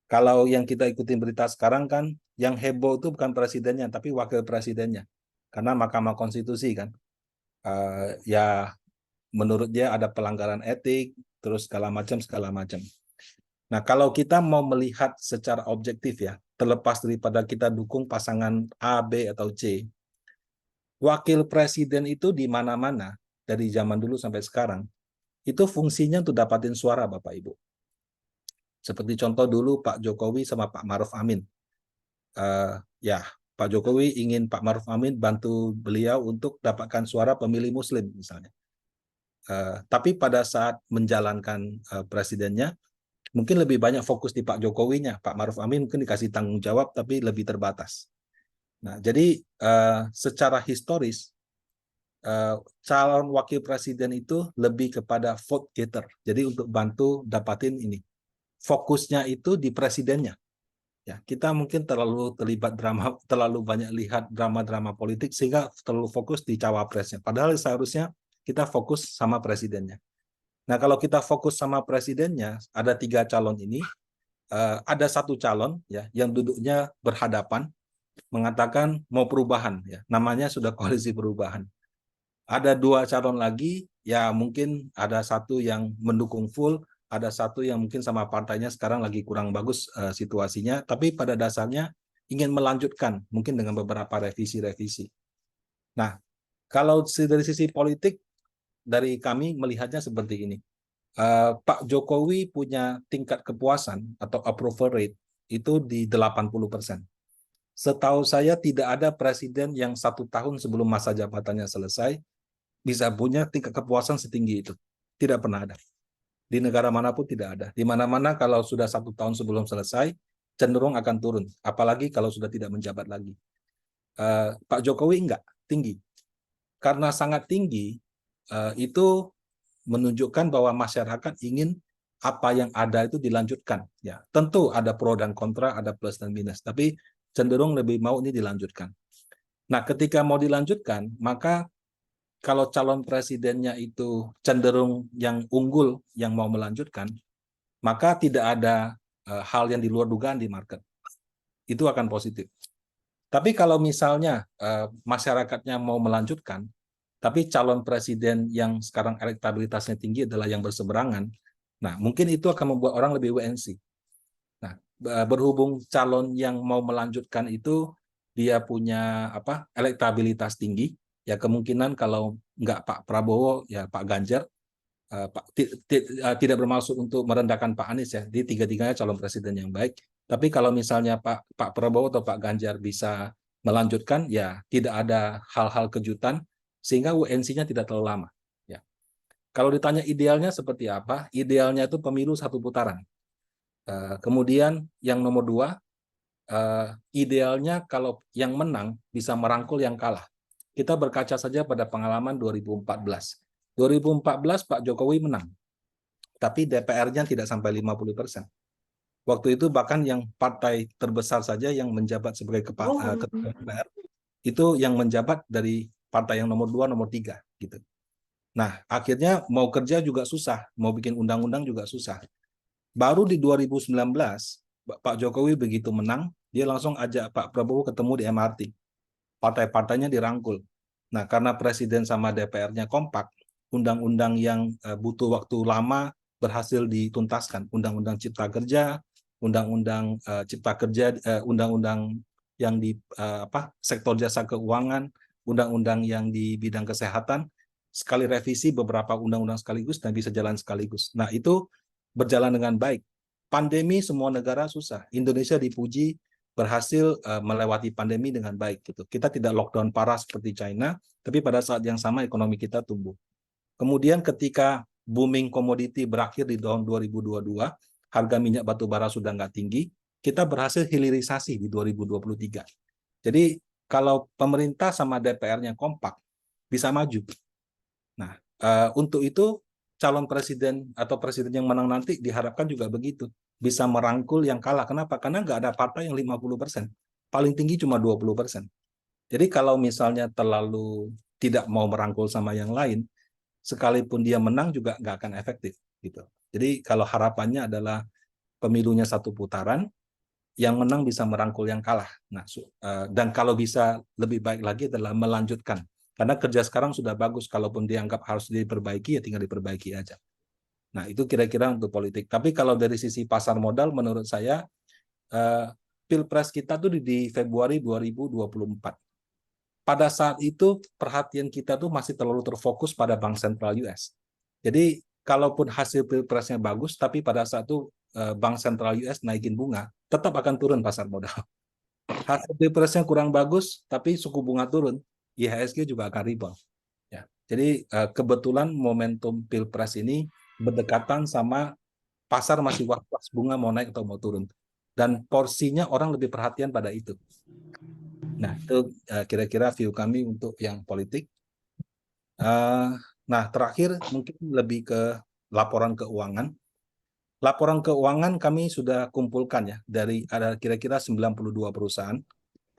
Kalau yang kita ikutin berita sekarang kan, yang heboh itu bukan presidennya, tapi wakil presidennya. Karena Mahkamah Konstitusi kan, ya menurut dia ada pelanggaran etik, terus segala macam. Nah, kalau kita mau melihat secara objektif ya, terlepas daripada kita dukung pasangan A, B, atau C, wakil presiden itu di mana-mana, dari zaman dulu sampai sekarang, itu fungsinya untuk dapatin suara Bapak Ibu. Seperti contoh dulu Pak Jokowi sama Pak Maruf Amin. Ya, Pak Jokowi ingin Pak Maruf Amin bantu beliau untuk dapatkan suara pemilih Muslim misalnya. Tapi pada saat menjalankan presidennya, mungkin lebih banyak fokus di Pak Jokowinya. Pak Maruf Amin mungkin dikasih tanggung jawab, tapi lebih terbatas. Nah, jadi secara historis, calon wakil presiden itu lebih kepada vote getter. Jadi untuk bantu dapatin ini. Fokusnya itu di presidennya. Ya, kita mungkin terlalu terlibat drama, terlalu banyak lihat drama-drama politik sehingga terlalu fokus di cawapresnya. Padahal seharusnya kita fokus sama presidennya. Nah, kalau kita fokus sama presidennya, ada 3 calon ini, ada 1 calon ya yang duduknya berhadapan mengatakan mau perubahan ya, namanya sudah koalisi perubahan. Ada 2 calon lagi ya, mungkin ada 1 yang mendukung full, ada 1 yang mungkin sama partainya sekarang lagi kurang bagus situasinya, tapi pada dasarnya ingin melanjutkan mungkin dengan beberapa revisi-revisi. Nah, kalau dari sisi politik, dari kami melihatnya seperti ini. Pak Jokowi punya tingkat kepuasan atau approval rate itu di 80%. Setahu saya tidak ada presiden yang 1 tahun sebelum masa jabatannya selesai bisa punya tingkat kepuasan setinggi itu. Tidak pernah ada. Di negara manapun tidak ada. Di mana-mana kalau sudah 1 tahun sebelum selesai, cenderung akan turun. Apalagi kalau sudah tidak menjabat lagi. Pak Jokowi enggak, tinggi. Karena sangat tinggi, itu menunjukkan bahwa masyarakat ingin apa yang ada itu dilanjutkan. Ya, tentu ada pro dan kontra, ada plus dan minus, tapi cenderung lebih mau ini dilanjutkan. Nah, ketika mau dilanjutkan, maka kalau calon presidennya itu cenderung yang unggul, yang mau melanjutkan, maka tidak ada hal yang di luar dugaan di market. Itu akan positif. Tapi kalau misalnya masyarakatnya mau melanjutkan, tapi calon presiden yang sekarang elektabilitasnya tinggi adalah yang berseberangan, nah mungkin itu akan membuat orang lebih WNC. Nah, berhubung calon yang mau melanjutkan itu dia punya elektabilitas tinggi, ya kemungkinan kalau nggak Pak Prabowo ya Pak Ganjar. Tidak bermaksud untuk merendahkan Pak Anies ya, di 3-tiganya calon presiden yang baik. Tapi kalau misalnya Pak Prabowo atau Pak Ganjar bisa melanjutkan, ya tidak ada hal-hal kejutan sehingga UNC-nya tidak terlalu lama. Ya. Kalau ditanya idealnya seperti apa? Idealnya itu pemilu 1 putaran. Kemudian yang nomor 2, idealnya kalau yang menang bisa merangkul yang kalah. Kita berkaca saja pada pengalaman 2014. 2014 Pak Jokowi menang, tapi DPR-nya tidak sampai 50%. Waktu itu bahkan yang partai terbesar saja yang menjabat sebagai ketua DPR, itu yang menjabat dari partai yang nomor 2, nomor 3. Gitu. Nah, akhirnya mau kerja juga susah, mau bikin undang-undang juga susah. Baru di 2019, Pak Jokowi begitu menang, dia langsung ajak Pak Prabowo ketemu di MRT. Partai-partainya dirangkul. Nah, karena presiden sama DPR-nya kompak, undang-undang yang butuh waktu lama berhasil dituntaskan. Undang-undang Cipta Kerja, undang-undang Cipta Kerja, undang-undang yang di sektor jasa keuangan, undang-undang yang di bidang kesehatan, sekali revisi beberapa undang-undang sekaligus dan bisa jalan sekaligus. Nah, itu berjalan dengan baik. Pandemi semua negara susah. Indonesia dipuji berhasil melewati pandemi dengan baik gitu. Kita tidak lockdown parah seperti China, tapi pada saat yang sama ekonomi kita tumbuh. Kemudian ketika booming komoditi berakhir di tahun 2022, harga minyak batu bara sudah nggak tinggi, kita berhasil hilirisasi di 2023. Jadi kalau pemerintah sama DPR-nya kompak, bisa maju. Nah, untuk itu calon presiden atau presiden yang menang nanti diharapkan juga begitu. Bisa merangkul yang kalah. Kenapa? Karena nggak ada partai yang 50%. Paling tinggi cuma 20%. Jadi kalau misalnya terlalu tidak mau merangkul sama yang lain, sekalipun dia menang juga nggak akan efektif. Gitu. Jadi kalau harapannya adalah pemilunya satu putaran, yang menang bisa merangkul yang kalah. Nah, dan kalau bisa lebih baik lagi adalah melanjutkan. Karena kerja sekarang sudah bagus, kalaupun dianggap harus diperbaiki, ya tinggal diperbaiki aja. Nah, itu kira-kira untuk politik. Tapi kalau dari sisi pasar modal, menurut saya, Pilpres kita tuh di Februari 2024. Pada saat itu, perhatian kita tuh masih terlalu terfokus pada Bank Sentral US. Jadi, kalaupun hasil Pilpresnya bagus, tapi pada saat itu Bank Sentral US naikin bunga, tetap akan turun pasar modal. Hasil Pilpresnya kurang bagus, tapi suku bunga turun, IHSG juga akan rebound. Ya. Jadi kebetulan momentum Pilpres ini berdekatan sama pasar masih was-was bunga mau naik atau mau turun. Dan porsinya orang lebih perhatian pada itu. Nah, itu kira-kira view kami untuk yang politik. Nah, terakhir mungkin lebih ke laporan keuangan. Laporan keuangan kami sudah kumpulkan ya, dari ada kira-kira 92 perusahaan.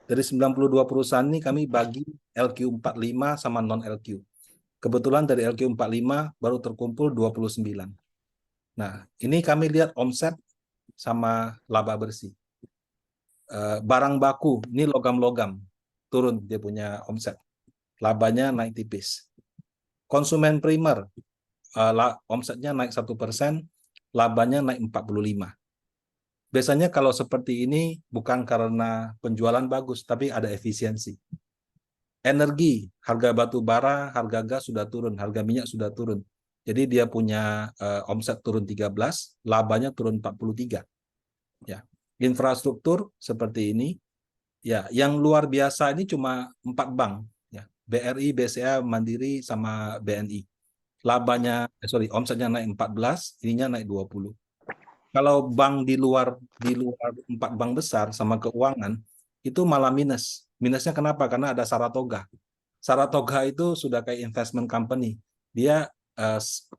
Dari 92 perusahaan ini kami bagi LQ45 sama non-LQ. Kebetulan dari LQ45 baru terkumpul 29. Nah, ini kami lihat omset sama laba bersih. Barang baku, ini logam-logam, turun dia punya omset. Labanya naik tipis. Konsumen primer, omsetnya naik 1%, labanya naik 45. Biasanya kalau seperti ini bukan karena penjualan bagus, tapi ada efisiensi. Energi, harga batu bara, harga gas sudah turun, harga minyak sudah turun. Jadi dia punya omset turun 13, labanya turun 43. Ya. Infrastruktur seperti ini. Ya, yang luar biasa ini cuma 4 bank, ya. BRI, BCA, Mandiri sama BNI. Omsetnya naik 14, ininya naik 20. Kalau bank di luar 4 bank besar sama keuangan itu malah minus. Minusnya kenapa? Karena ada Saratoga. Saratoga itu sudah kayak investment company. Dia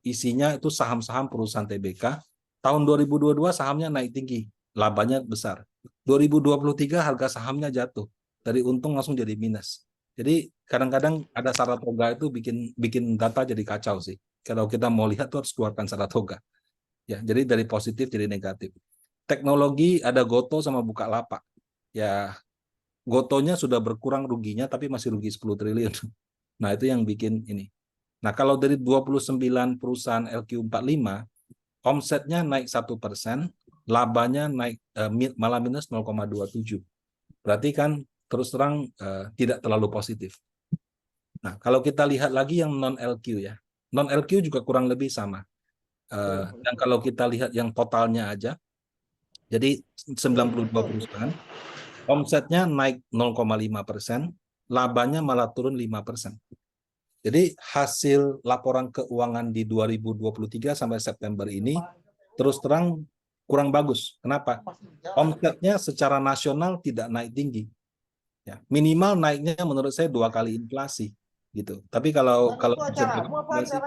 isinya itu saham-saham perusahaan TBK. Tahun 2022 sahamnya naik tinggi, labanya besar. 2023 harga sahamnya jatuh. Dari untung langsung jadi minus. Jadi kadang-kadang ada Saratoga itu bikin data jadi kacau sih. Kalau kita mau lihat tuh harus keluarkan Saratoga. Ya, jadi dari positif jadi negatif. Teknologi ada Goto sama Bukalapak. Ya, Gotonya sudah berkurang ruginya tapi masih rugi 10 triliun. Nah, itu yang bikin ini. Nah, kalau dari 29 perusahaan LQ45, omsetnya naik 1%, labanya naik malah minus 0,27. Berarti kan terus terang tidak terlalu positif. Nah, kalau kita lihat lagi yang non-LQ ya. Non-LQ juga kurang lebih sama. Dan kalau kita lihat yang totalnya aja, jadi 92 perusahaan, omsetnya naik 0,5%, labanya malah turun 5%. Jadi hasil laporan keuangan di 2023 sampai September ini terus terang kurang bagus. Kenapa? Omsetnya secara nasional tidak naik tinggi. Ya, minimal naiknya menurut saya 2 kali inflasi gitu. Tapi kalau inflasi,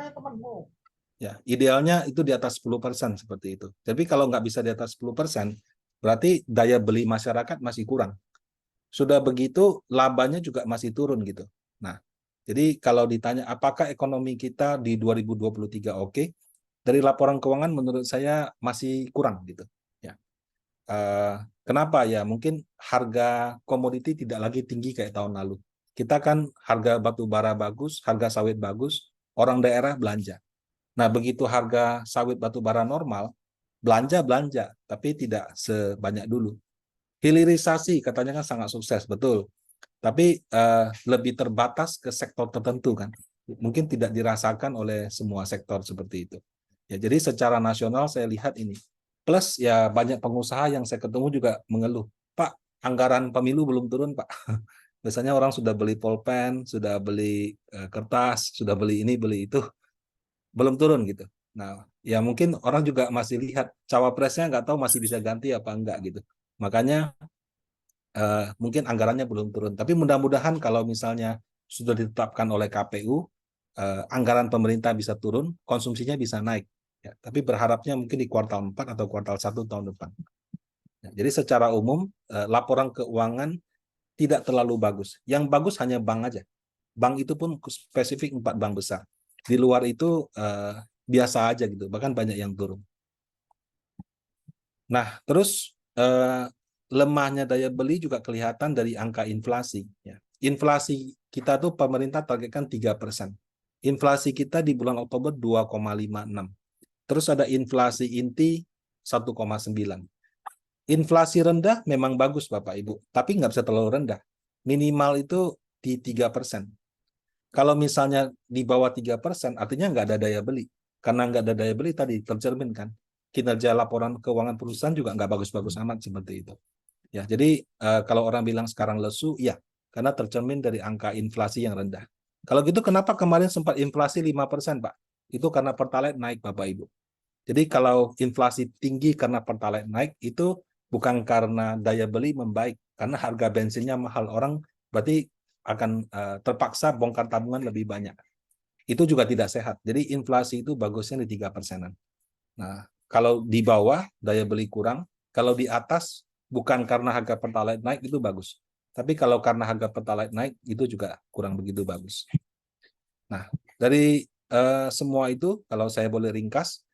ya, idealnya itu di atas 10% seperti itu. Tapi kalau nggak bisa di atas 10%, berarti daya beli masyarakat masih kurang. Sudah begitu, labanya juga masih turun gitu. Nah, jadi kalau ditanya apakah ekonomi kita di 2023 oke, dari laporan keuangan menurut saya masih kurang gitu. Ya. Kenapa ya? Mungkin harga komoditi tidak lagi tinggi kayak tahun lalu. Kita kan harga batu bara bagus, harga sawit bagus, orang daerah belanja. Nah, begitu harga sawit batu bara normal, belanja, tapi tidak sebanyak dulu. Hilirisasi katanya kan sangat sukses, betul. Tapi lebih terbatas ke sektor tertentu kan. Mungkin tidak dirasakan oleh semua sektor seperti itu. Ya, jadi secara nasional saya lihat ini. Plus ya banyak pengusaha yang saya ketemu juga mengeluh, Pak, anggaran pemilu belum turun, Pak. Biasanya orang sudah beli pulpen, sudah beli kertas, sudah beli ini, beli itu, belum turun gitu. Nah, ya mungkin orang juga masih lihat cawapresnya nggak tahu masih bisa ganti apa enggak gitu. Makanya mungkin anggarannya belum turun. Tapi mudah-mudahan kalau misalnya sudah ditetapkan oleh KPU, anggaran pemerintah bisa turun, konsumsinya bisa naik. Ya, tapi berharapnya mungkin di kuartal 4 atau kuartal 1 tahun depan. Ya, jadi secara umum, laporan keuangan tidak terlalu bagus. Yang bagus hanya bank aja. Bank itu pun spesifik 4 bank besar. Di luar itu biasa aja gitu, bahkan banyak yang turun. Nah, terus lemahnya daya beli juga kelihatan dari angka inflasi. Ya. Inflasi kita tuh pemerintah targetkan 3%. Inflasi kita di bulan Oktober 2,56. Terus ada inflasi inti 1,9. Inflasi rendah memang bagus Bapak Ibu, tapi nggak bisa terlalu rendah. Minimal itu di 3%. Kalau misalnya di bawah 3%, artinya nggak ada daya beli. Karena nggak ada daya beli tadi tercermin kan. Kinerja laporan keuangan perusahaan juga nggak bagus-bagus amat seperti itu. Ya, jadi kalau orang bilang sekarang lesu, ya, karena tercermin dari angka inflasi yang rendah. Kalau gitu kenapa kemarin sempat inflasi 5%, Pak? Itu karena Pertalite naik, Bapak Ibu. Jadi kalau inflasi tinggi karena Pertalite naik, itu bukan karena daya beli membaik, karena harga bensinnya mahal. Orang berarti akan terpaksa bongkar tabungan lebih banyak. Itu juga tidak sehat. Jadi inflasi itu bagusnya di 3%-an. Nah, kalau di bawah daya beli kurang, kalau di atas bukan karena harga Pertalite naik itu bagus. Tapi kalau karena harga Pertalite naik itu juga kurang begitu bagus. Nah, dari semua itu kalau saya boleh ringkas,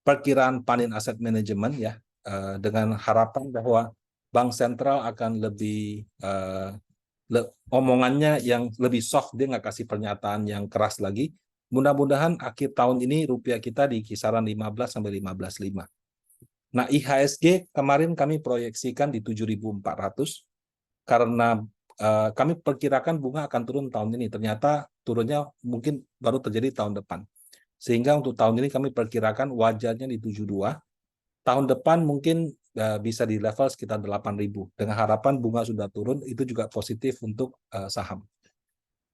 perkiraan Panin Asset Management ya, dengan harapan bahwa Bank Sentral akan lebih omongannya yang lebih soft, dia nggak kasih pernyataan yang keras lagi. Mudah-mudahan akhir tahun ini rupiah kita di kisaran 15 sampai 15.5. Nah, IHSG kemarin kami proyeksikan di 7.400 karena kami perkirakan bunga akan turun tahun ini. Ternyata turunnya mungkin baru terjadi tahun depan. Sehingga untuk tahun ini kami perkirakan wajarnya di 72. Tahun depan mungkin bisa di level sekitar 8.000. Dengan harapan bunga sudah turun, itu juga positif untuk saham.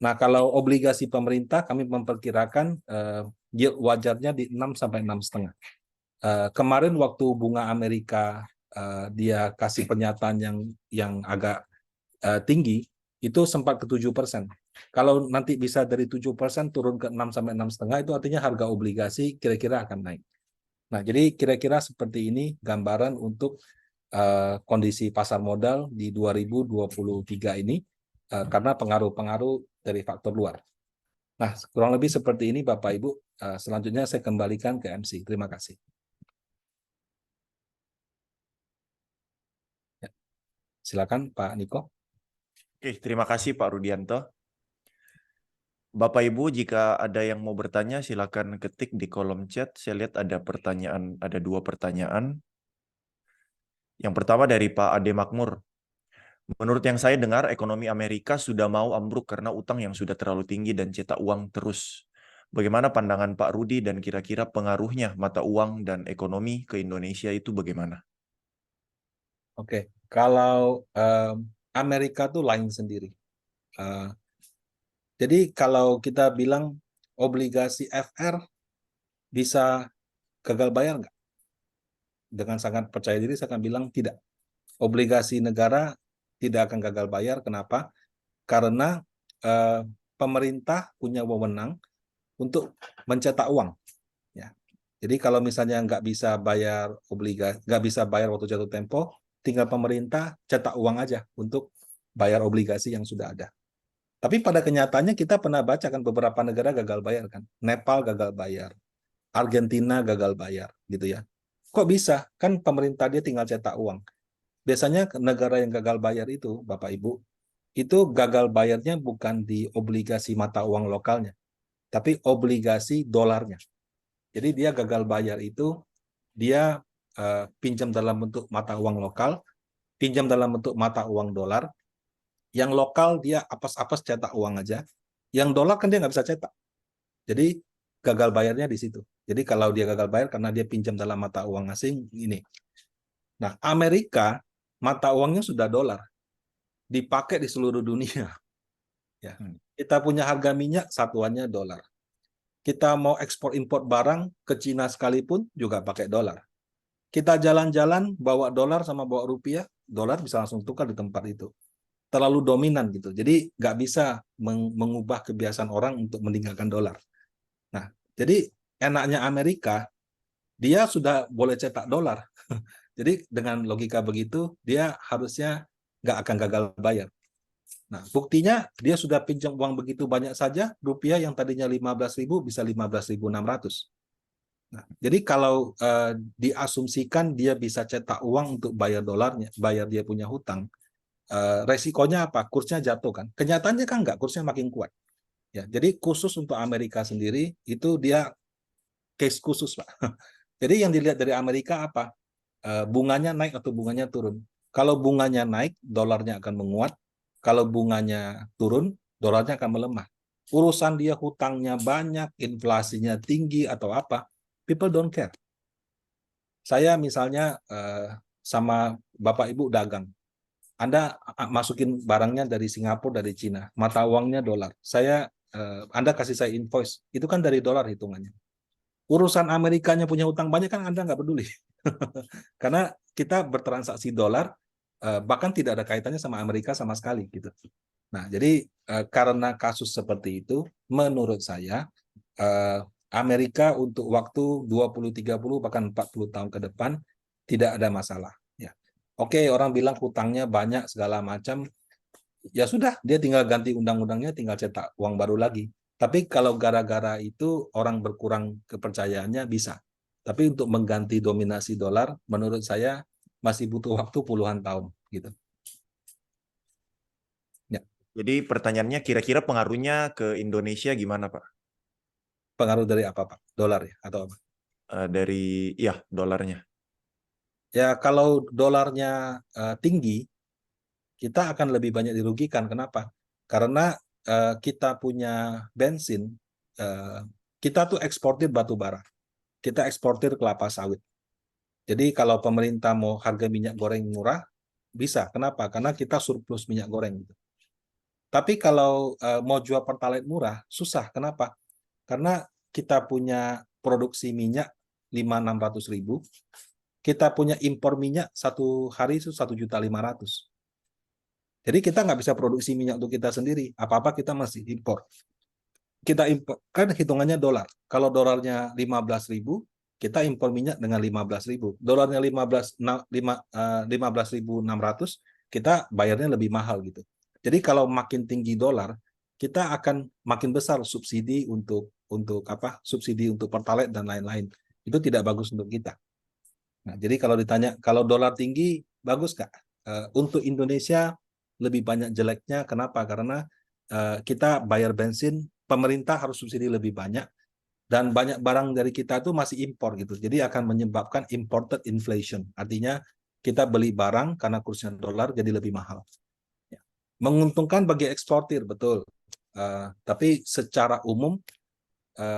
Nah, kalau obligasi pemerintah kami memperkirakan yield wajarnya di 6 sampai 6,5. Kemarin waktu bunga Amerika dia kasih pernyataan yang agak tinggi, itu sempat ke 7%. Kalau nanti bisa dari 7% turun ke 6 sampai 6,5, itu artinya harga obligasi kira-kira akan naik. Nah, jadi kira-kira seperti ini gambaran untuk kondisi pasar modal di 2023 ini karena pengaruh-pengaruh dari faktor luar. Nah, kurang lebih seperti ini Bapak Ibu. Selanjutnya saya kembalikan ke MC. Terima kasih. Ya. Silakan Pak Niko. Oke, terima kasih Pak Rudianto. Bapak Ibu, jika ada yang mau bertanya, silakan ketik di kolom chat. Saya lihat ada pertanyaan, ada 2 pertanyaan. Yang pertama dari Pak Ade Makmur. Menurut yang saya dengar, ekonomi Amerika sudah mau ambruk karena utang yang sudah terlalu tinggi dan cetak uang terus. Bagaimana pandangan Pak Rudi dan kira-kira pengaruhnya mata uang dan ekonomi ke Indonesia itu bagaimana? Oke, kalau Amerika tuh lain sendiri. Jadi kalau kita bilang obligasi FR bisa gagal bayar nggak? Dengan sangat percaya diri saya akan bilang tidak. Obligasi negara tidak akan gagal bayar. Kenapa? Karena pemerintah punya wewenang untuk mencetak uang. Ya. Jadi kalau misalnya nggak bisa bayar obligasi, nggak bisa bayar waktu jatuh tempo, tinggal pemerintah cetak uang aja untuk bayar obligasi yang sudah ada. Tapi pada kenyataannya kita pernah baca kan beberapa negara gagal bayar kan. Nepal gagal bayar, Argentina gagal bayar gitu ya. Kok bisa? Kan pemerintah dia tinggal cetak uang. Biasanya negara yang gagal bayar itu, Bapak Ibu, itu gagal bayarnya bukan di obligasi mata uang lokalnya, tapi obligasi dolarnya. Jadi dia gagal bayar itu dia pinjam dalam bentuk mata uang lokal, pinjam dalam bentuk mata uang dolar. Yang lokal dia apes-apes cetak uang aja. Yang dolar kan dia nggak bisa cetak. Jadi gagal bayarnya di situ. Jadi kalau dia gagal bayar karena dia pinjam dalam mata uang asing ini. Nah, Amerika mata uangnya sudah dolar, dipakai di seluruh dunia. Ya. Kita punya harga minyak satuannya dolar. Kita mau ekspor impor barang ke Cina sekalipun juga pakai dolar. Kita jalan-jalan bawa dolar sama bawa rupiah, dolar bisa langsung tukar di tempat itu. Terlalu dominan gitu. Jadi nggak bisa mengubah kebiasaan orang untuk meninggalkan dolar. Nah, jadi enaknya Amerika, dia sudah boleh cetak dolar. Jadi dengan logika begitu, dia harusnya nggak akan gagal bayar. Nah, buktinya dia sudah pinjam uang begitu banyak saja, rupiah yang tadinya 15.000 bisa 15.600. Nah, jadi kalau diasumsikan dia bisa cetak uang untuk bayar dolarnya, bayar dia punya hutang, resikonya apa? Kursnya jatuh kan? Kenyataannya kan enggak, kursnya makin kuat. Ya, jadi khusus untuk Amerika sendiri itu dia case khusus, Pak. Jadi yang dilihat dari Amerika apa? Bunganya naik atau bunganya turun. Kalau bunganya naik, dolarnya akan menguat. Kalau bunganya turun, dolarnya akan melemah. Urusan dia hutangnya banyak, inflasinya tinggi atau apa, people don't care. Saya misalnya sama Bapak Ibu dagang. Anda masukin barangnya dari Singapura, dari Cina, mata uangnya dolar. Anda kasih saya invoice, itu kan dari dolar hitungannya. Urusan Amerikanya punya hutang banyak kan Anda nggak peduli. Karena kita bertransaksi dolar, bahkan tidak ada kaitannya sama Amerika sama sekali gitu. Nah, jadi karena kasus seperti itu, menurut saya Amerika untuk waktu 20, 30, bahkan 40 tahun ke depan tidak ada masalah. Ya. Oke, orang bilang hutangnya banyak segala macam, ya sudah, dia tinggal ganti undang-undangnya, tinggal cetak uang baru lagi. Tapi kalau gara-gara itu orang berkurang kepercayaannya bisa. Tapi untuk mengganti dominasi dolar, menurut saya masih butuh waktu puluhan tahun gitu. Ya. Jadi pertanyaannya kira-kira pengaruhnya ke Indonesia gimana, Pak? Pengaruh dari apa, Pak? Dolar ya atau apa? Dari ya dolarnya. Ya kalau dolarnya tinggi, kita akan lebih banyak dirugikan. Kenapa? Karena kita punya bensin, kita tuh eksportir batu bara, kita eksportir kelapa sawit. Jadi kalau pemerintah mau harga minyak goreng murah, bisa. Kenapa? Karena kita surplus minyak goreng. Tapi kalau mau jual pertalite murah, susah. Kenapa? Karena kita punya produksi minyak 500-600 ribu, kita punya impor minyak satu hari itu 1.500.000. Jadi kita nggak bisa produksi minyak untuk kita sendiri. Apa-apa kita masih impor. Kita impor, kan hitungannya dolar. Kalau dolarnya 15.000, kita impor minyak dengan 15.000. Dolarnya 15.600, kita bayarnya lebih mahal gitu. Jadi kalau makin tinggi dolar, kita akan makin besar subsidi untuk apa? Subsidi untuk pertalite dan lain-lain. Itu tidak bagus untuk kita. Nah, jadi kalau ditanya kalau dolar tinggi bagus nggak? Untuk Indonesia lebih banyak jeleknya. Kenapa? Karena kita bayar bensin, pemerintah harus subsidi lebih banyak, dan banyak barang dari kita itu masih impor gitu. Jadi akan menyebabkan imported inflation. Artinya kita beli barang karena kursnya dolar jadi lebih mahal. Ya. Menguntungkan bagi eksportir, betul. Tapi secara umum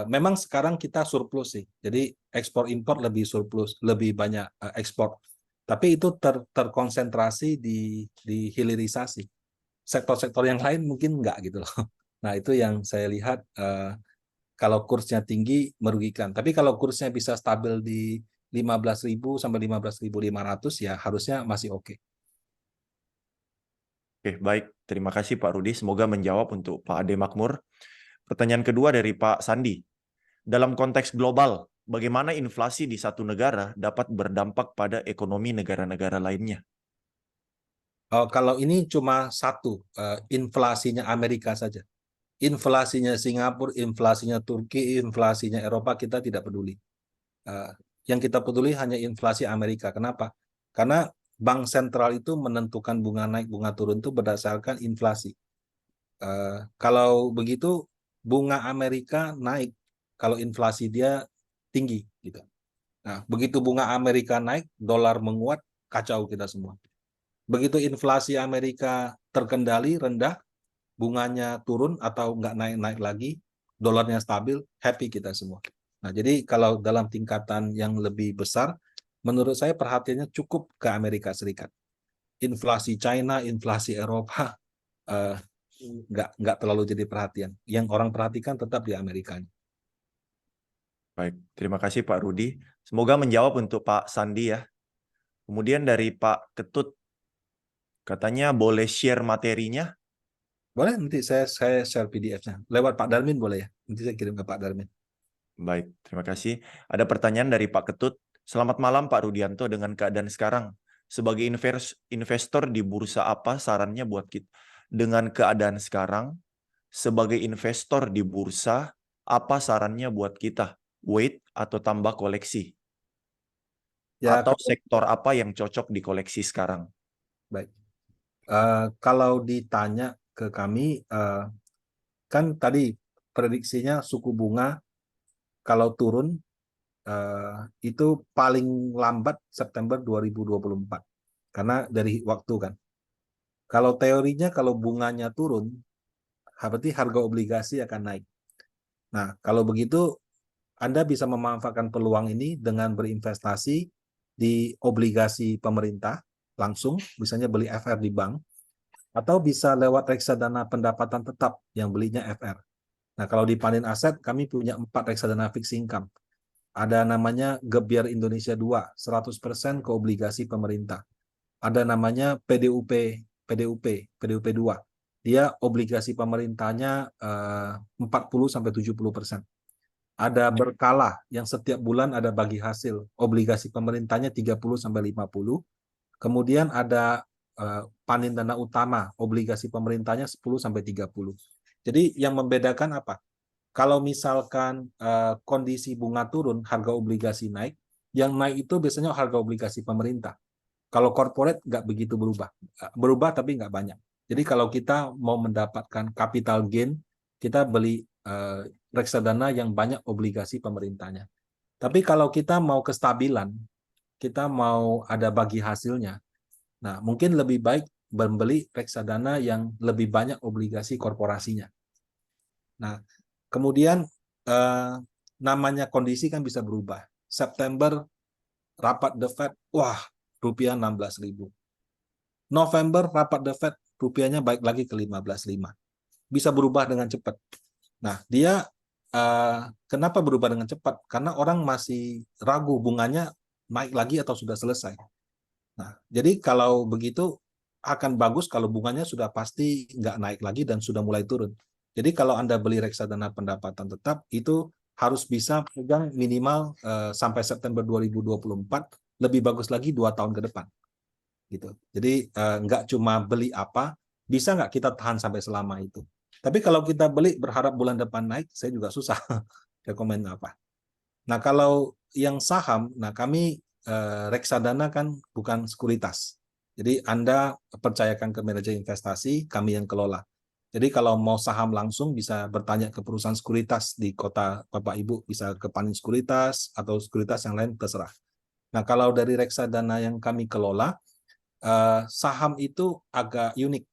memang sekarang kita surplus sih. Jadi ekspor impor lebih surplus, lebih banyak ekspor. Tapi itu terkonsentrasi di hilirisasi. Sektor-sektor yang lain mungkin enggak gitu loh. Nah, itu yang saya lihat kalau kursnya tinggi merugikan. Tapi kalau kursnya bisa stabil di 15.000 sampai 15.500 ya harusnya masih oke. Oke, baik. Terima kasih Pak Rudi. Semoga menjawab untuk Pak Ade Makmur. Pertanyaan kedua dari Pak Sandi. Dalam konteks global, bagaimana inflasi di satu negara dapat berdampak pada ekonomi negara-negara lainnya? Kalau ini cuma satu, inflasinya Amerika saja. Inflasinya Singapura, inflasinya Turki, inflasinya Eropa kita tidak peduli. Yang kita peduli hanya inflasi Amerika. Kenapa? Karena bank sentral itu menentukan bunga naik, bunga turun itu berdasarkan inflasi. Kalau begitu, bunga Amerika naik kalau inflasi dia tinggi gitu. Nah, begitu bunga Amerika naik, dolar menguat, kacau kita semua. Begitu inflasi Amerika terkendali, rendah, bunganya turun atau nggak naik-naik lagi, dolarnya stabil, happy kita semua. Nah, jadi kalau dalam tingkatan yang lebih besar, menurut saya perhatiannya cukup ke Amerika Serikat. Inflasi China, inflasi Eropa, nggak terlalu jadi perhatian. Yang orang perhatikan tetap di Amerika. Baik, terima kasih Pak Rudi. Semoga menjawab untuk Pak Sandi ya. Kemudian dari Pak Ketut, katanya boleh share materinya. Boleh, nanti saya share PDF-nya. Lewat Pak Darmin boleh ya? Nanti saya kirim ke Pak Darmin. Baik, terima kasih. Ada pertanyaan dari Pak Ketut. Selamat malam Pak Rudianto, dengan keadaan sekarang. Sebagai investor di bursa apa sarannya buat kita? Dengan keadaan sekarang, sebagai investor di bursa, apa sarannya buat kita? Wait atau tambah koleksi? Ya, Atau sektor apa yang cocok di koleksi sekarang? baik. Kalau ditanya ke kami, kan tadi prediksinya suku bunga kalau turun itu paling lambat September 2024. Karena dari waktu kan. Kalau teorinya kalau bunganya turun, berarti harga obligasi akan naik. Nah, kalau begitu Anda bisa memanfaatkan peluang ini dengan berinvestasi di obligasi pemerintah langsung, misalnya beli FR di bank, atau bisa lewat reksadana pendapatan tetap yang belinya FR. Nah, kalau di Panin Aset, kami punya 4 reksadana fixed income. Ada namanya Gebiar Indonesia 2, 100% ke obligasi pemerintah. Ada namanya PDUP 2. Dia obligasi pemerintahnya 40-70%. Ada Berkala yang setiap bulan ada bagi hasil. Obligasi pemerintahnya 30-50. Kemudian ada Panin Dana Utama, obligasi pemerintahnya 10-30. Jadi yang membedakan apa? Kalau misalkan kondisi bunga turun, harga obligasi naik, yang naik itu biasanya harga obligasi pemerintah. Kalau corporate nggak begitu berubah. Berubah tapi nggak banyak. Jadi kalau kita mau mendapatkan capital gain, kita beli reksadana yang banyak obligasi pemerintahnya. Tapi kalau kita mau kestabilan, kita mau ada bagi hasilnya, nah mungkin lebih baik membeli reksadana yang lebih banyak obligasi korporasinya. Nah, kemudian namanya kondisi kan bisa berubah. September rapat The Fed, wah rupiah 16.000. November rapat The Fed, rupiahnya baik lagi ke 15.500. Bisa berubah dengan cepat. Nah, dia kenapa berubah dengan cepat? Karena orang masih ragu bunganya naik lagi atau sudah selesai. Nah, jadi kalau begitu akan bagus kalau bunganya sudah pasti nggak naik lagi dan sudah mulai turun. Jadi kalau Anda beli reksadana pendapatan tetap, itu harus bisa pegang minimal sampai September 2024, lebih bagus lagi 2 tahun ke depan. Gitu. Jadi nggak cuma beli apa, bisa nggak kita tahan sampai selama itu. Tapi kalau kita beli berharap bulan depan naik, saya juga susah rekomen apa. Nah, kalau yang saham, nah kami reksadana kan bukan sekuritas. Jadi Anda percayakan ke manajer investasi, kami yang kelola. Jadi kalau mau saham langsung bisa bertanya ke perusahaan sekuritas di kota Bapak Ibu, bisa ke Panin Sekuritas atau sekuritas yang lain terserah. Nah, kalau dari reksadana yang kami kelola, saham itu agak unik.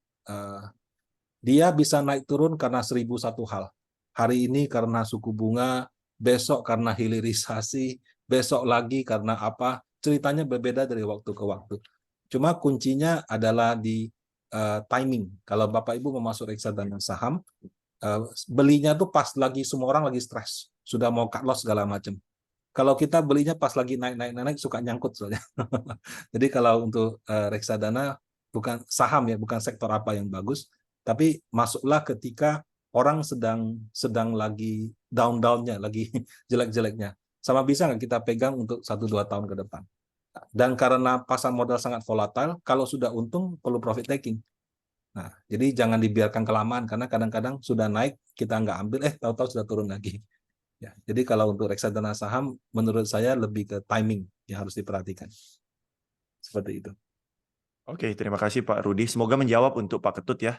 Dia bisa naik turun karena 1001 hal. Hari ini karena suku bunga, besok karena hilirisasi, besok lagi karena apa, ceritanya berbeda dari waktu ke waktu. Cuma kuncinya adalah di timing. Kalau Bapak Ibu mau masuk reksadana saham, belinya tuh pas lagi semua orang lagi stres, sudah mau cut loss segala macam. Kalau kita belinya pas lagi naik suka nyangkut soalnya. Jadi kalau untuk reksadana bukan saham ya, bukan sektor apa yang bagus, tapi masuklah ketika orang sedang lagi down-downnya, lagi jelek-jeleknya. Sama bisa nggak kita pegang untuk 1-2 tahun ke depan. Dan karena pasar modal sangat volatile, kalau sudah untung perlu profit taking. Nah, jadi jangan dibiarkan kelamaan karena kadang-kadang sudah naik kita nggak ambil, tahu-tahu sudah turun lagi. Ya, jadi kalau untuk reksadana saham, menurut saya lebih ke timing yang harus diperhatikan. Seperti itu. Oke, terima kasih Pak Rudi. Semoga menjawab untuk Pak Ketut ya.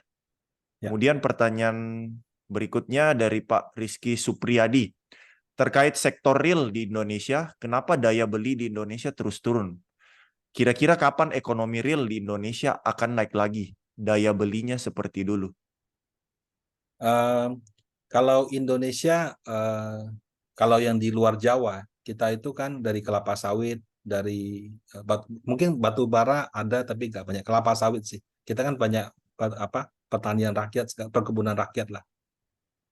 Ya. Kemudian pertanyaan Berikutnya dari Pak Rizky Supriyadi. Terkait sektor real di Indonesia, kenapa daya beli di Indonesia terus turun? Kira-kira kapan ekonomi real di Indonesia akan naik lagi? Daya belinya seperti dulu. Kalau Indonesia, kalau yang di luar Jawa, kita itu kan dari kelapa sawit, dari mungkin batu bara ada tapi nggak banyak. Kelapa sawit sih. Kita kan banyak pertanian rakyat, perkebunan rakyat lah.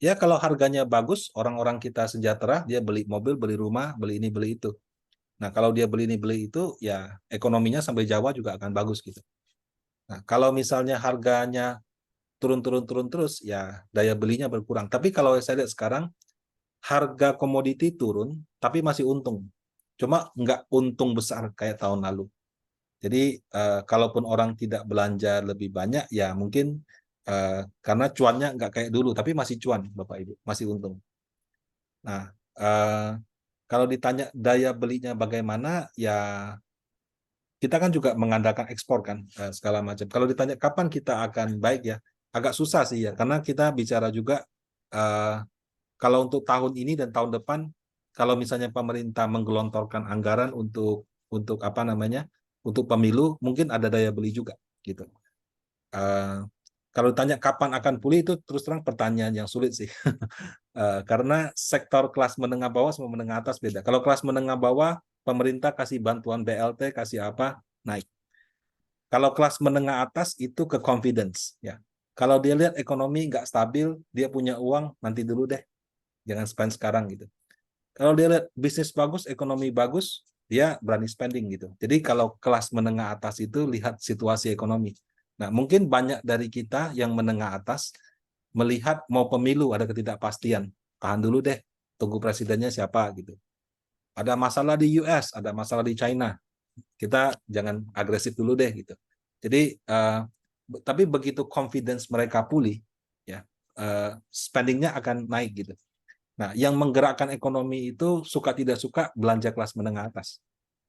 Ya kalau harganya bagus, orang-orang kita sejahtera, dia beli mobil, beli rumah, beli ini, beli itu. Nah kalau dia beli ini, beli itu, ya ekonominya sampai Jawa juga akan bagus gitu. Nah kalau misalnya harganya turun terus, ya daya belinya berkurang. Tapi kalau saya lihat sekarang, harga komoditi turun, tapi masih untung. Cuma nggak untung besar kayak tahun lalu. Jadi kalaupun orang tidak belanja lebih banyak, ya mungkin karena cuannya nggak kayak dulu, tapi masih cuan, Bapak Ibu, masih untung. Nah, kalau ditanya daya belinya bagaimana, ya kita kan juga mengandalkan ekspor kan, segala macam. Kalau ditanya kapan kita akan baik ya, agak susah sih ya, karena kita bicara juga kalau untuk tahun ini dan tahun depan, kalau misalnya pemerintah menggelontorkan anggaran untuk apa namanya, untuk pemilu, mungkin ada daya beli juga gitu. Kalau ditanya kapan akan pulih, itu terus terang pertanyaan yang sulit sih. Karena sektor kelas menengah bawah sama menengah atas beda. Kalau kelas menengah bawah, pemerintah kasih bantuan BLT, kasih apa, naik. Kalau kelas menengah atas itu ke confidence, ya. Kalau dia lihat ekonomi nggak stabil, dia punya uang, nanti dulu deh, jangan spend sekarang gitu. Kalau dia lihat bisnis bagus, ekonomi bagus, dia berani spending gitu. Jadi kalau kelas menengah atas itu lihat situasi ekonomi. Nah, mungkin banyak dari kita yang menengah atas melihat mau pemilu ada ketidakpastian. Tahan dulu deh, tunggu presidennya siapa gitu. Ada masalah di US, ada masalah di China. Kita jangan agresif dulu deh gitu. Jadi tapi begitu confidence mereka pulih, ya spendingnya akan naik gitu. Nah, yang menggerakkan ekonomi itu suka tidak suka belanja kelas menengah atas.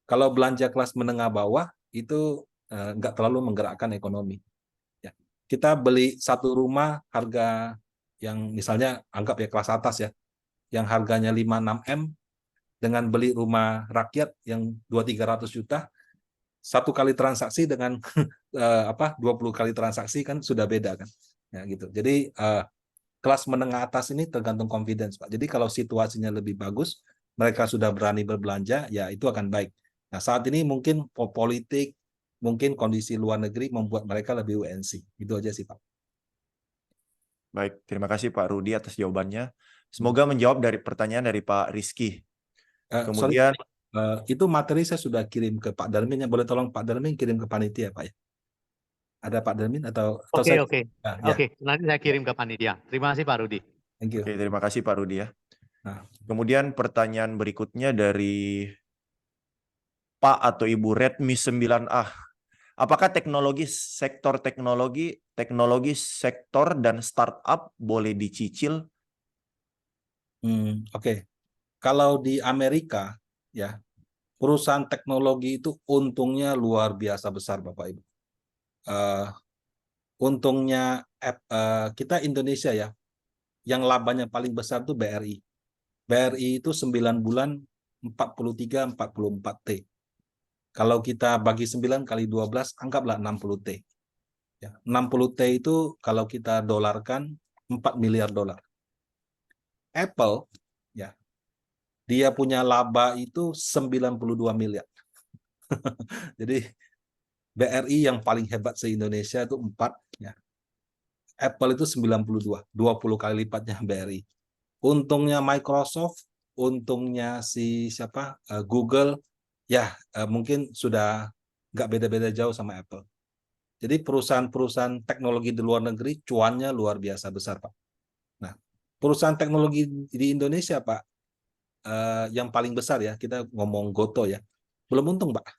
Kalau belanja kelas menengah bawah itu nggak terlalu menggerakkan ekonomi. Ya. Kita beli satu rumah harga yang misalnya anggap ya kelas atas ya, yang harganya 5-6 M dengan beli rumah rakyat yang 200-300 juta, satu kali transaksi dengan 20 kali transaksi kan sudah beda kan. Ya gitu. Jadi kelas menengah atas ini tergantung confidence, Pak. Jadi kalau situasinya lebih bagus, mereka sudah berani berbelanja, ya itu akan baik. Nah, saat ini mungkin politik, mungkin kondisi luar negeri membuat mereka lebih WNC. Itu aja sih, Pak. Baik, terima kasih Pak Rudi atas jawabannya. Semoga menjawab dari pertanyaan dari Pak Rizky. Kemudian, itu materi saya sudah kirim ke Pak Darmin. Boleh tolong Pak Darmin kirim ke panitia, Pak ya? Ada Pak Darmin atau Oke, saya? oke. Ya. Oke, nanti saya kirim ke panitia. Terima kasih Pak Rudi. Thank you. oke, terima kasih Pak Rudi ya. Nah. Kemudian pertanyaan berikutnya dari Pak atau Ibu Redmi 9A. Apakah teknologi, sektor dan startup boleh dicicil? Oke. Kalau di Amerika, ya perusahaan teknologi itu untungnya luar biasa besar, Bapak Ibu. Untungnya kita Indonesia ya, yang labanya paling besar itu BRI. BRI itu 9 bulan 43-44 T. Kalau kita bagi 9 kali 12, anggaplah 60 T. Ya, 60 T itu kalau kita dolarkan 4 miliar dolar. Apple, ya, dia punya laba itu 92 miliar. Jadi BRI yang paling hebat se-Indonesia itu 4, ya. Apple itu 92, 20 kali lipatnya BRI. Untungnya Microsoft, untungnya Google, ya mungkin sudah nggak beda-beda jauh sama Apple. Jadi perusahaan-perusahaan teknologi di luar negeri cuannya luar biasa besar, Pak. Nah, perusahaan teknologi di Indonesia, Pak, yang paling besar ya, kita ngomong Goto ya, belum untung, Pak.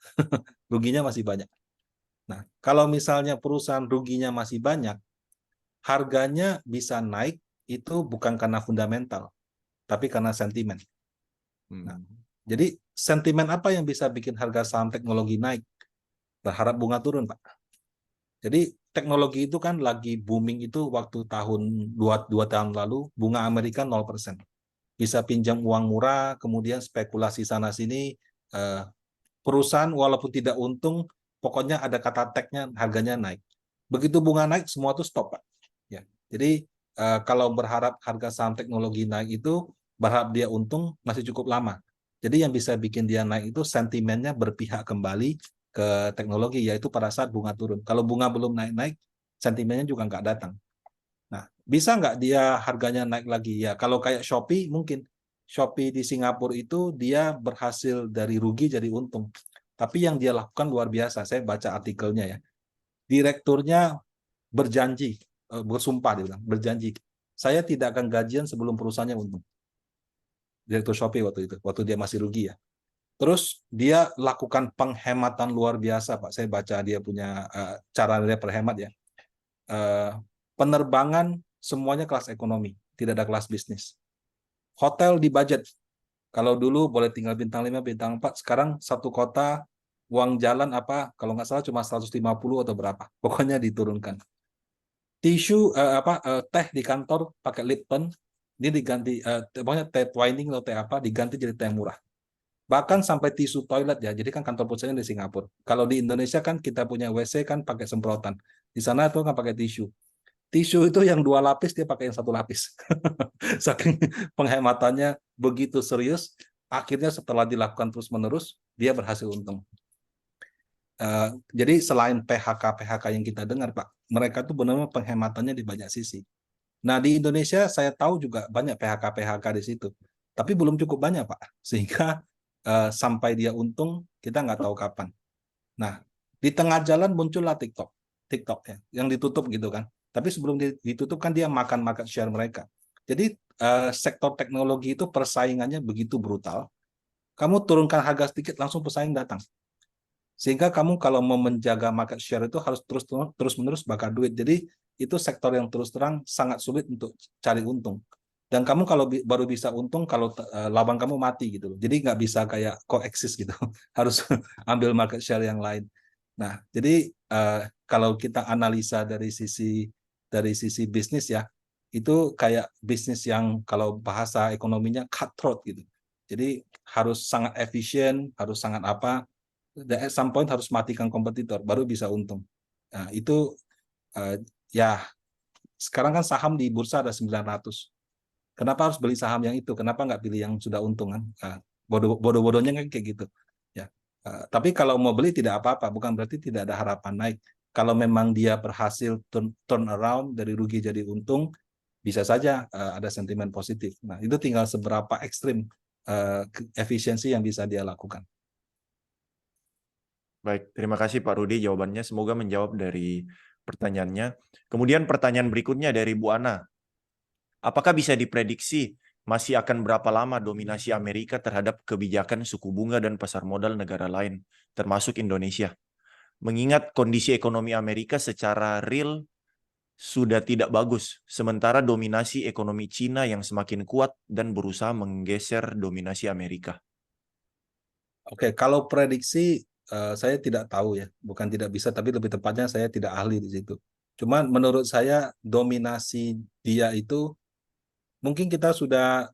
Ruginya masih banyak. Nah, kalau misalnya perusahaan ruginya masih banyak, harganya bisa naik itu bukan karena fundamental, tapi karena sentimen. Nah, jadi sentimen apa yang bisa bikin harga saham teknologi naik? Berharap bunga turun, Pak. Jadi teknologi itu kan lagi booming itu waktu tahun 2 tahun lalu, bunga Amerika 0%. Bisa pinjam uang murah, kemudian spekulasi sana-sini, perusahaan walaupun tidak untung, pokoknya ada kata tag-nya, harganya naik. Begitu bunga naik, semua itu stop, Pak. Ya. Jadi kalau berharap harga saham teknologi naik itu, berharap dia untung masih cukup lama. Jadi yang bisa bikin dia naik itu sentimennya berpihak kembali ke teknologi, yaitu pada saat bunga turun. Kalau bunga belum naik-naik, sentimennya juga nggak datang. Nah, bisa nggak dia harganya naik lagi? Ya, kalau kayak Shopee mungkin. Shopee di Singapura itu dia berhasil dari rugi jadi untung. Tapi yang dia lakukan luar biasa. Saya baca artikelnya ya. Direkturnya berjanji, bersumpah dia bilang, berjanji. Saya tidak akan gajian sebelum perusahaannya untung. Direktur Shopee waktu dia masih rugi ya. Terus dia lakukan penghematan luar biasa, Pak. Saya baca dia punya cara dia berhemat ya. Penerbangan semuanya kelas ekonomi, tidak ada kelas bisnis. Hotel di budget. Kalau dulu boleh tinggal bintang 5, bintang 4, sekarang satu kota uang jalan kalau nggak salah cuma 150 atau berapa. Pokoknya diturunkan. Tisu teh di kantor pakai Lipton, ini diganti pokoknya teh Twining atau teh diganti jadi teh murah. Bahkan sampai tisu toilet ya. Jadi kan kantor pusatnya di Singapura. Kalau di Indonesia kan kita punya WC kan pakai semprotan. Di sana itu kan pakai tisu. Tisu itu yang 2 lapis dia pakai yang 1 lapis. Saking penghematannya begitu serius, akhirnya setelah dilakukan terus-menerus dia berhasil untung. Jadi selain PHK yang kita dengar, Pak, mereka tuh benar-benar penghematannya di banyak sisi. Nah, di Indonesia saya tahu juga banyak PHK di situ. Tapi belum cukup banyak, Pak. Sehingga sampai dia untung, kita nggak tahu kapan. Nah, di tengah jalan muncullah TikTok ya, yang ditutup gitu kan. Tapi sebelum ditutup kan dia makan market share mereka. Jadi sektor teknologi itu persaingannya begitu brutal. Kamu turunkan harga sedikit, langsung pesaing datang. Sehingga kamu kalau mau menjaga market share itu harus terus-menerus bakar duit. Jadi itu sektor yang terus terang sangat sulit untuk cari untung. Dan kamu kalau baru bisa untung kalau lawan kamu mati gitu. Jadi nggak bisa kayak coexist gitu. Harus ambil market share yang lain. Nah, jadi kalau kita analisa dari sisi bisnis ya, itu kayak bisnis yang kalau bahasa ekonominya cutthroat gitu. Jadi harus sangat efisien, harus sangat at some point harus matikan kompetitor baru bisa untung. Nah, itu ya sekarang kan saham di bursa ada 900. Kenapa harus beli saham yang itu? Kenapa nggak pilih yang sudah untung kan? Bodoh-bodohnya kan kayak gitu. Ya. Tapi kalau mau beli tidak apa-apa, bukan berarti tidak ada harapan naik. Kalau memang dia berhasil turn around dari rugi jadi untung, bisa saja ada sentimen positif. Nah, itu tinggal seberapa ekstrim efisiensi yang bisa dia lakukan. Baik, terima kasih Pak Rudi jawabannya. Semoga menjawab dari pertanyaannya. Kemudian pertanyaan berikutnya dari Bu Ana. Apakah bisa diprediksi masih akan berapa lama dominasi Amerika terhadap kebijakan suku bunga dan pasar modal negara lain, termasuk Indonesia? Mengingat kondisi ekonomi Amerika secara real sudah tidak bagus, sementara dominasi ekonomi Cina yang semakin kuat dan berusaha menggeser dominasi Amerika. Oke, kalau prediksi saya tidak tahu ya, bukan tidak bisa, tapi lebih tepatnya saya tidak ahli di situ. Cuman menurut saya dominasi dia itu mungkin kita sudah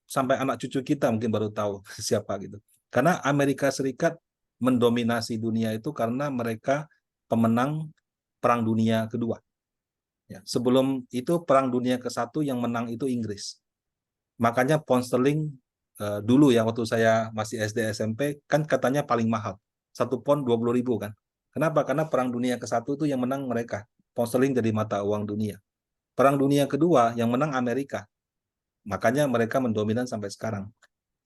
sampai anak cucu kita mungkin baru tahu siapa gitu. Karena Amerika Serikat mendominasi dunia itu karena mereka pemenang Perang Dunia Kedua. Ya, sebelum itu Perang Dunia ke-1 yang menang itu Inggris. Makanya pound sterling dulu ya waktu saya masih SD SMP kan katanya paling mahal. 1 pound 20.000 kan. Kenapa? Karena Perang Dunia ke-1 itu yang menang mereka. Pound sterling jadi mata uang dunia. Perang Dunia Kedua yang menang Amerika. Makanya mereka mendominan sampai sekarang.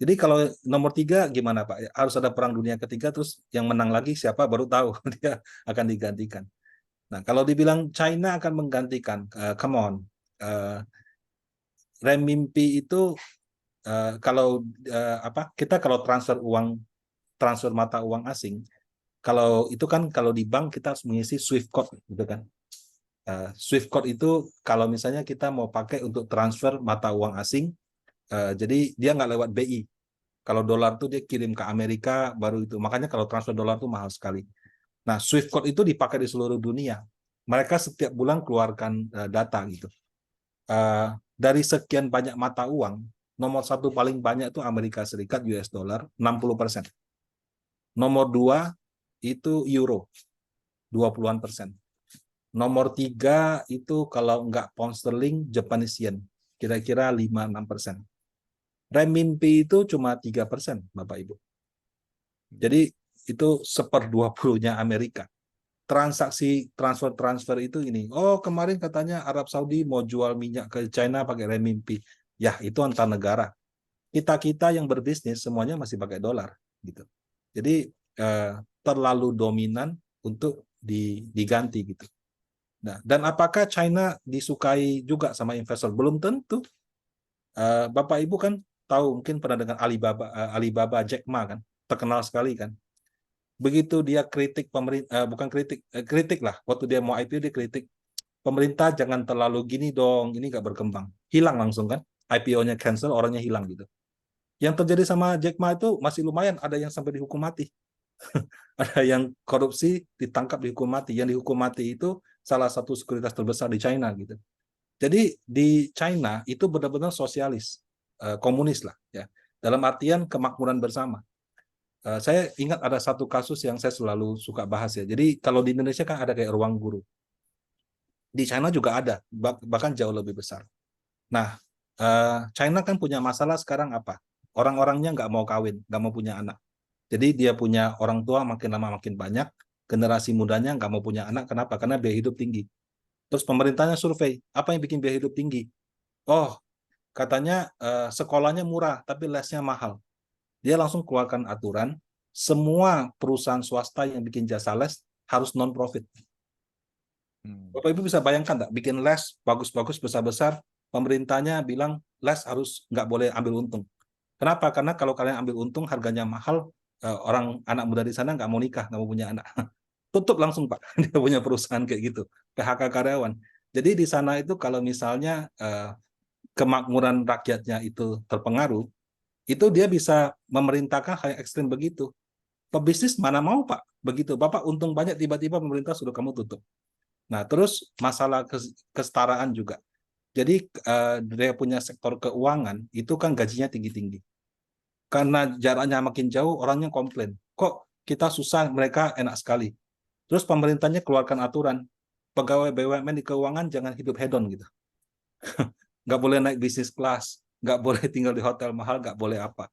Jadi kalau nomor 3 gimana Pak? Harus ada Perang Dunia Ketiga terus yang menang lagi siapa baru tahu dia akan digantikan. Nah kalau dibilang China akan menggantikan, come on. Renminbi itu kalau kita kalau transfer mata uang asing, kalau itu kan kalau di bank kita harus mengisi Swift code gitu kan. Swift code itu kalau misalnya kita mau pakai untuk transfer mata uang asing, jadi dia nggak lewat BI. Kalau dolar tuh dia kirim ke Amerika baru itu. Makanya kalau transfer dolar tuh mahal sekali. Nah, Swift code itu dipakai di seluruh dunia. mereka setiap bulan keluarkan data gitu. Dari sekian banyak mata uang, nomor satu paling banyak itu Amerika Serikat, US dollar, 60%. Nomor dua itu euro, 20-an%. Nomor tiga itu kalau nggak pound sterling, Japanese yen, kira-kira 5-6%. Renminbi itu cuma 3%, Bapak Ibu. Jadi itu 1/20-nya Amerika. Transaksi transfer itu ini. Oh, kemarin katanya Arab Saudi mau jual minyak ke China pakai renminbi. Ya, itu antar negara. Kita yang berbisnis semuanya masih pakai dolar gitu. Jadi terlalu dominan untuk diganti gitu. Nah, dan apakah China disukai juga sama investor? Belum tentu. Bapak Ibu kan tahu, mungkin pernah dengar Alibaba Jack Ma kan, terkenal sekali kan. Begitu dia kritik pemerintah, bukan kritik lah, waktu dia mau IPO dia kritik pemerintah jangan terlalu gini dong, ini nggak berkembang, hilang langsung kan, IPO-nya cancel, orangnya hilang gitu. Yang terjadi sama Jack Ma itu masih lumayan, ada yang sampai dihukum mati. Ada yang korupsi ditangkap dihukum mati. Yang dihukum mati itu salah satu sekuritas terbesar di China gitu. Jadi di China itu benar-benar sosialis, komunis lah ya. Dalam artian kemakmuran bersama. Saya ingat ada satu kasus yang saya selalu suka bahas ya. Jadi kalau di Indonesia kan ada kayak ruang guru. Di China juga ada, bahkan jauh lebih besar. Nah, China kan punya masalah sekarang apa? Orang-orangnya nggak mau kawin, nggak mau punya anak. Jadi dia punya orang tua makin lama makin banyak, generasi mudanya nggak mau punya anak. Kenapa? Karena biaya hidup tinggi. Terus pemerintahnya survei, apa yang bikin biaya hidup tinggi? Oh, katanya sekolahnya murah, tapi lesnya mahal. Dia langsung keluarkan aturan, semua perusahaan swasta yang bikin jasa les harus non-profit. Bapak Ibu bisa bayangkan nggak, bikin les bagus-bagus, besar-besar, pemerintahnya bilang les harus nggak boleh ambil untung. Kenapa? Karena kalau kalian ambil untung, harganya mahal, orang anak muda di sana nggak mau nikah, nggak mau punya anak. Tutup langsung Pak, dia punya perusahaan kayak gitu, PHK karyawan. Jadi di sana itu kalau misalnya kemakmuran rakyatnya itu terpengaruh, itu dia bisa memerintahkan hal yang ekstrim begitu. Pebisnis mana mau Pak, begitu. Bapak untung banyak, tiba-tiba pemerintah suruh kamu tutup. Nah, terus masalah kesetaraan juga. Jadi dia punya sektor keuangan, itu kan gajinya tinggi-tinggi. Karena jaraknya makin jauh, orangnya komplain. Kok kita susah, mereka enak sekali. Terus pemerintahnya keluarkan aturan, pegawai BUMN di keuangan jangan hidup hedon gitu. Nggak boleh naik bisnis kelas, nggak boleh tinggal di hotel mahal, nggak boleh apa.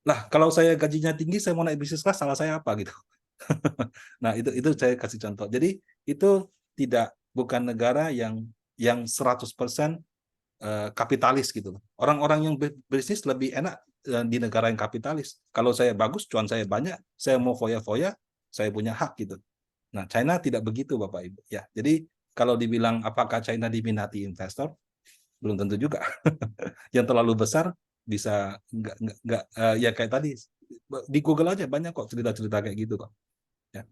Lah, kalau saya gajinya tinggi, saya mau naik bisnis kelas, salah saya apa gitu. Nah, itu saya kasih contoh. Jadi itu bukan negara yang 100% kapitalis gitu. Orang-orang yang bisnis lebih enak di negara yang kapitalis. Kalau saya bagus, cuan saya banyak, saya mau foya-foya, saya punya hak gitu. Nah, China tidak begitu Bapak Ibu. Ya, jadi kalau dibilang apakah China diminati investor, belum tentu juga. Yang terlalu besar bisa nggak ya kayak tadi di Google aja banyak kok cerita-cerita kayak gitu kok. Ya,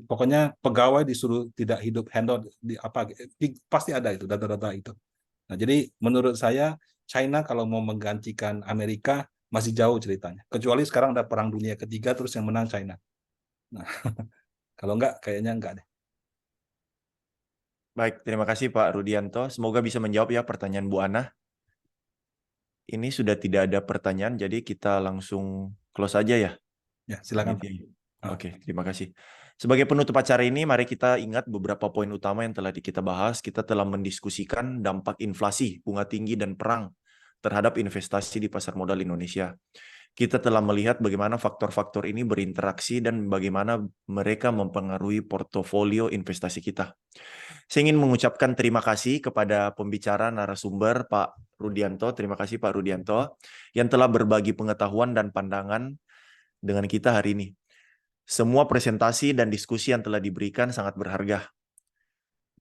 pokoknya pegawai disuruh tidak hidup handle pasti ada itu data-data itu. Nah, jadi menurut saya China kalau mau menggantikan Amerika masih jauh ceritanya. Kecuali sekarang ada perang dunia ketiga terus yang menang China. Nah, kalau enggak kayaknya enggak deh. Baik, terima kasih Pak Rudianto. Semoga bisa menjawab ya pertanyaan Bu Ana. Ini sudah tidak ada pertanyaan, jadi kita langsung close aja ya. Ya, silakan. Oke, terima kasih. Sebagai penutup acara ini, mari kita ingat beberapa poin utama yang telah kita bahas. Kita telah mendiskusikan dampak inflasi, bunga tinggi, dan perang terhadap investasi di pasar modal Indonesia. Kita telah melihat bagaimana faktor-faktor ini berinteraksi dan bagaimana mereka mempengaruhi portofolio investasi kita. Saya ingin mengucapkan terima kasih kepada pembicara narasumber Pak Rudianto. Terima kasih Pak Rudianto yang telah berbagi pengetahuan dan pandangan dengan kita hari ini. Semua presentasi dan diskusi yang telah diberikan sangat berharga.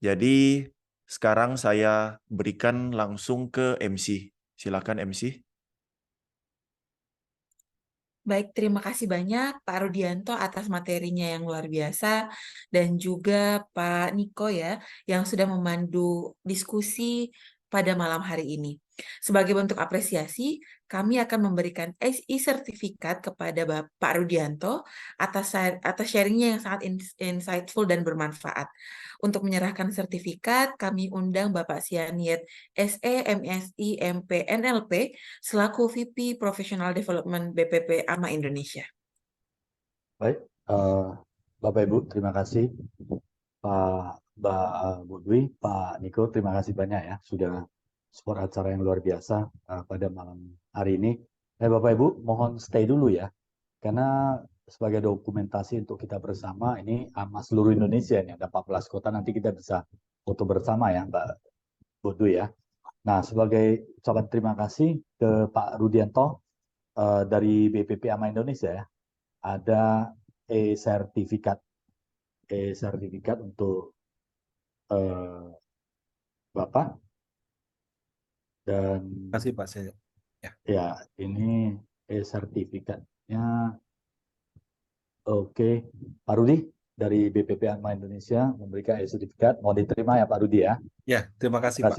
Jadi sekarang saya berikan langsung ke MC. Silakan MC. Baik, terima kasih banyak Pak Rudianto atas materinya yang luar biasa dan juga Pak Niko ya yang sudah memandu diskusi pada malam hari ini. Sebagai bentuk apresiasi, kami akan memberikan e-sertifikat kepada Bapak Rudianto atas sharingnya yang sangat insightful dan bermanfaat. Untuk menyerahkan sertifikat, kami undang Bapak Sianiet SE, MSI, MP, NLP selaku VP Professional Development BPP AMA Indonesia. Baik, Bapak Ibu, terima kasih. Bu Dwi, Pak Niko, terima kasih banyak ya sudah support acara yang luar biasa pada malam hari ini. Bapak Ibu, mohon stay dulu ya, karena sebagai dokumentasi untuk kita bersama ini AMA seluruh Indonesia ini ada 14 kota, nanti kita bisa foto bersama ya, Bu Dwi ya. Nah, sebagai ucapan terima kasih ke Pak Rudianto dari BPP AMA Indonesia ya, ada e-sertifikat untuk Bapak, dan Terima kasih Pak. ya ini e-sertifikatnya. Oke, Pak Rudi dari BPP AMA Indonesia memberikan e-sertifikat, mau diterima ya Pak Rudi ya. Ya, terima kasih Pak.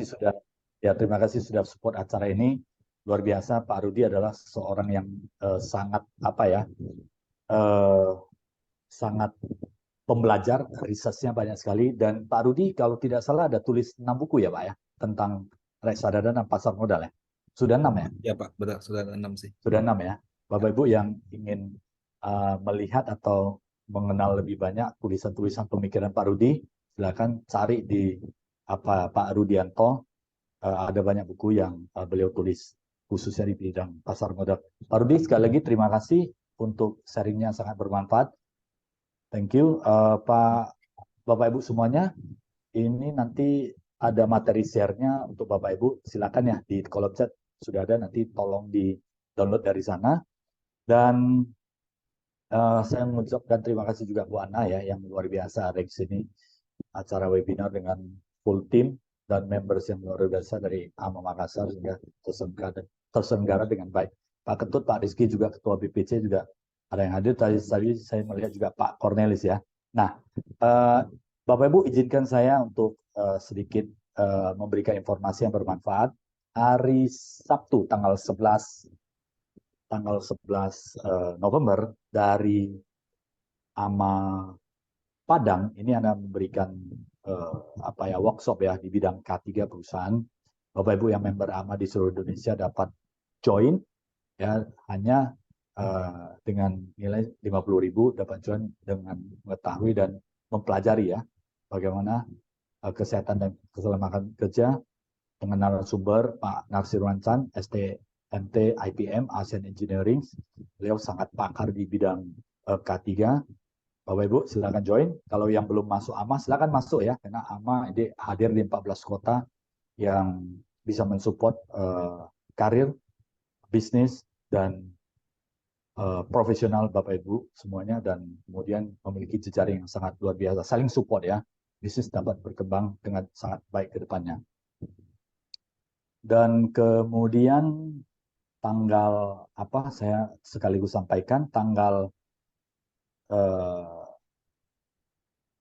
Terima kasih sudah support acara ini. Luar biasa, Pak Rudi adalah seorang yang sangat sangat pembelajar, risetnya banyak sekali. Dan Pak Rudi kalau tidak salah ada tulis 6 buku ya Pak ya, tentang reksadana dan pasar modal ya. Sudah 6 ya? Ya Pak, betul, sudah 6 sih. Sudah 6 ya. Bapak Ibu yang ingin melihat atau mengenal lebih banyak tulisan-tulisan pemikiran Pak Rudi, silakan cari di Pak Rudianto. Ada banyak buku yang beliau tulis khususnya di bidang pasar modal. Pak Rudi, sekali lagi terima kasih untuk sharingnya sangat bermanfaat. Thank you, Bapak Ibu semuanya. Ini nanti ada materi share-nya untuk Bapak Ibu. Silakan ya di kolom chat sudah ada, nanti tolong di download dari sana. Dan saya mengucapkan terima kasih juga Bu Ana ya yang luar biasa ada di sini acara webinar dengan full team dan members yang luar biasa dari AMA Makassar sehingga terselenggara dengan baik. Pak Ketut, Pak Rizky juga Ketua BPC juga ada yang hadir. Tadi saya melihat juga Pak Cornelis ya. Nah, Bapak Ibu izinkan saya untuk sedikit memberikan informasi yang bermanfaat. Hari Sabtu tanggal 11 November dari AMA Padang ini Anda memberikan workshop ya di bidang K3 perusahaan. Bapak Ibu yang member AMA di seluruh Indonesia dapat join ya, hanya dengan nilai 50.000 dapat join dengan mengetahui dan mempelajari ya bagaimana kesehatan dan keselamatan kerja dengan narasumber Pak Narsirwan Chan, STMT IPM ASEAN Engineering. Beliau sangat pakar di bidang K3. Bapak Ibu silakan join. Kalau yang belum masuk AMA silakan masuk ya, karena AMA ini hadir di 14 kota yang bisa mensupport karir, bisnis dan profesional Bapak Ibu semuanya, dan kemudian memiliki jejaring yang sangat luar biasa, saling support ya. Bisnis dapat berkembang dengan sangat baik ke depannya. Dan kemudian tanggal saya sekaligus sampaikan tanggal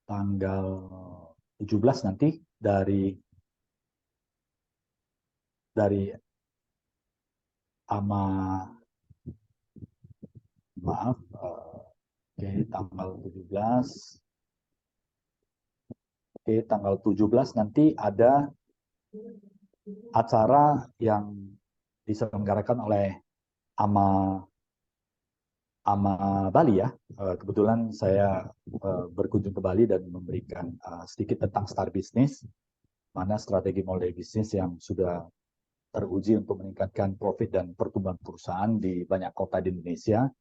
17 nanti dari AMA, maaf, tanggal 17 nanti ada acara yang diselenggarakan oleh AMA Bali ya. Kebetulan saya berkunjung ke Bali dan memberikan sedikit tentang Star Business, mana strategi model bisnis yang sudah teruji untuk meningkatkan profit dan pertumbuhan perusahaan di banyak kota di Indonesia.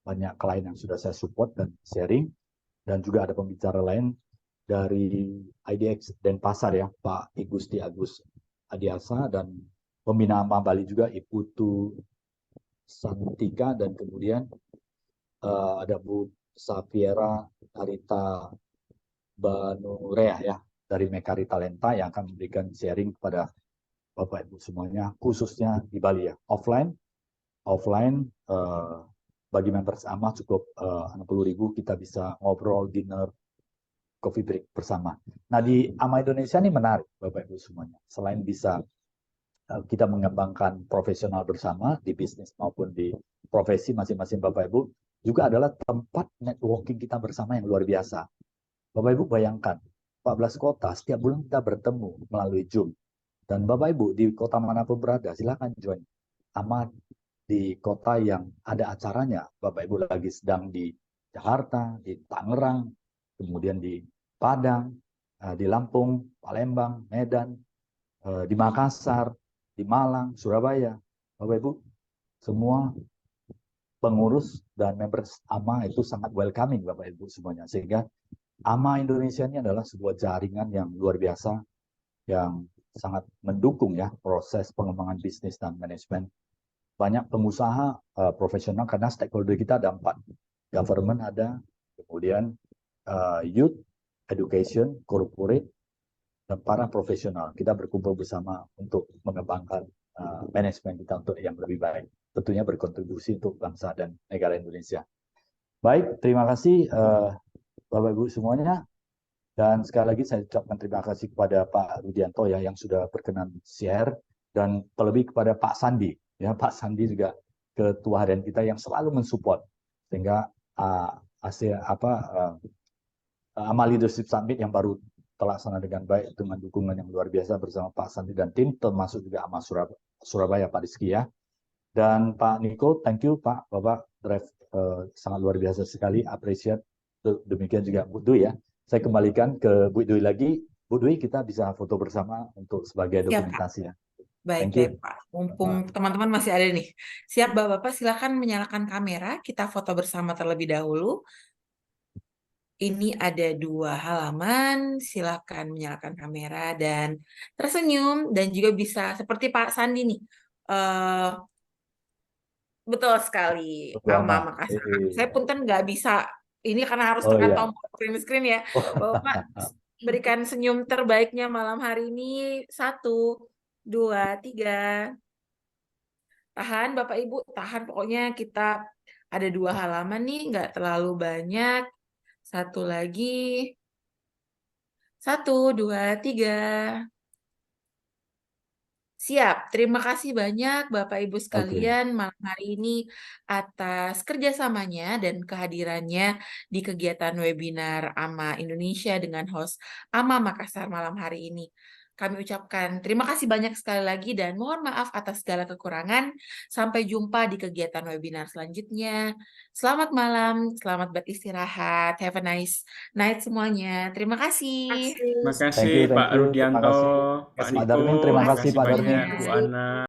Banyak klien yang sudah saya support dan sharing, dan juga ada pembicara lain dari IDX Denpasar ya, Pak Igusti Agus Adiasa, dan pembina AMA Bali juga Iputu Santika, dan kemudian ada Bu Safiera Arita Banurea ya dari Mekari Talenta yang akan memberikan sharing kepada Bapak Ibu semuanya, khususnya di Bali ya. Offline bagi members AMA cukup 60.000, kita bisa ngobrol, dinner, coffee break bersama. Nah di AMA Indonesia ini menarik Bapak Ibu semuanya. Selain bisa kita mengembangkan profesional bersama di bisnis maupun di profesi masing-masing Bapak Ibu, juga adalah tempat networking kita bersama yang luar biasa. Bapak Ibu bayangkan, 14 kota setiap bulan kita bertemu melalui Zoom. Dan Bapak Ibu di kota manapun berada, silakan join. Amat di kota yang ada acaranya, Bapak Ibu lagi sedang di Jakarta, di Tangerang, kemudian di Padang, di Lampung, Palembang, Medan, di Makassar, di Malang, Surabaya. Bapak Ibu, semua pengurus dan members AMA itu sangat welcoming Bapak Ibu semuanya. Sehingga AMA Indonesia ini adalah sebuah jaringan yang luar biasa yang sangat mendukung ya proses pengembangan bisnis dan manajemen. Banyak pengusaha profesional karena stakeholder kita ada 4. Government ada, kemudian youth, education, corporate, dan para profesional. Kita berkumpul bersama untuk mengembangkan manajemen kita untuk yang lebih baik. Tentunya berkontribusi untuk bangsa dan negara Indonesia. Baik, terima kasih Bapak Ibu semuanya. Dan sekali lagi saya ucapkan terima kasih kepada Pak Rudianto ya yang sudah berkenan share, dan terlebih kepada Pak Sandi ya, Pak Sandi juga ketua harian kita yang selalu mensupport sehingga AMA Leadership Summit yang baru terlaksana dengan baik dengan dukungan yang luar biasa bersama Pak Sandi dan tim, termasuk juga AMA Surabaya Pak Rizky ya. Dan Pak Niko, thank you Pak, Bapak drive sangat luar biasa sekali, appreciate. Demikian juga Bu Dwi ya. Saya kembalikan ke Bu Dwi lagi. Bu Dwi, kita bisa foto bersama untuk sebagai Siap, Pak. dokumentasi ya. Baik, Thank you. Pak. Mumpung teman-teman masih ada nih. Siap, Bapak-Bapak, silakan menyalakan kamera. Kita foto bersama terlebih dahulu. Ini ada 2 halaman. Silakan menyalakan kamera dan tersenyum. Dan juga bisa seperti Pak Sandi nih. Betul sekali, AMA Makassar. Saya punten nggak bisa. Ini karena harus tekan tombol screen ya. Bapak berikan senyum terbaiknya malam hari ini. 1, 2, 3. Tahan Bapak Ibu, tahan. Pokoknya kita ada 2 halaman nih, nggak terlalu banyak. 1 lagi. 1, 2, 3. Siap, terima kasih banyak Bapak Ibu sekalian malam hari ini atas kerjasamanya dan kehadirannya di kegiatan webinar AMA Indonesia dengan host AMA Makassar malam hari ini. Kami ucapkan terima kasih banyak sekali lagi dan mohon maaf atas segala kekurangan. Sampai jumpa di kegiatan webinar selanjutnya. Selamat malam, selamat beristirahat. Have a nice night semuanya. Terima kasih. Terima Thank kasih you, Pak terima Rudianto, kasih. Pak Pak Niko, Darmin, terima terima kasih kasih Pak banyak Darmin. Bu Ana.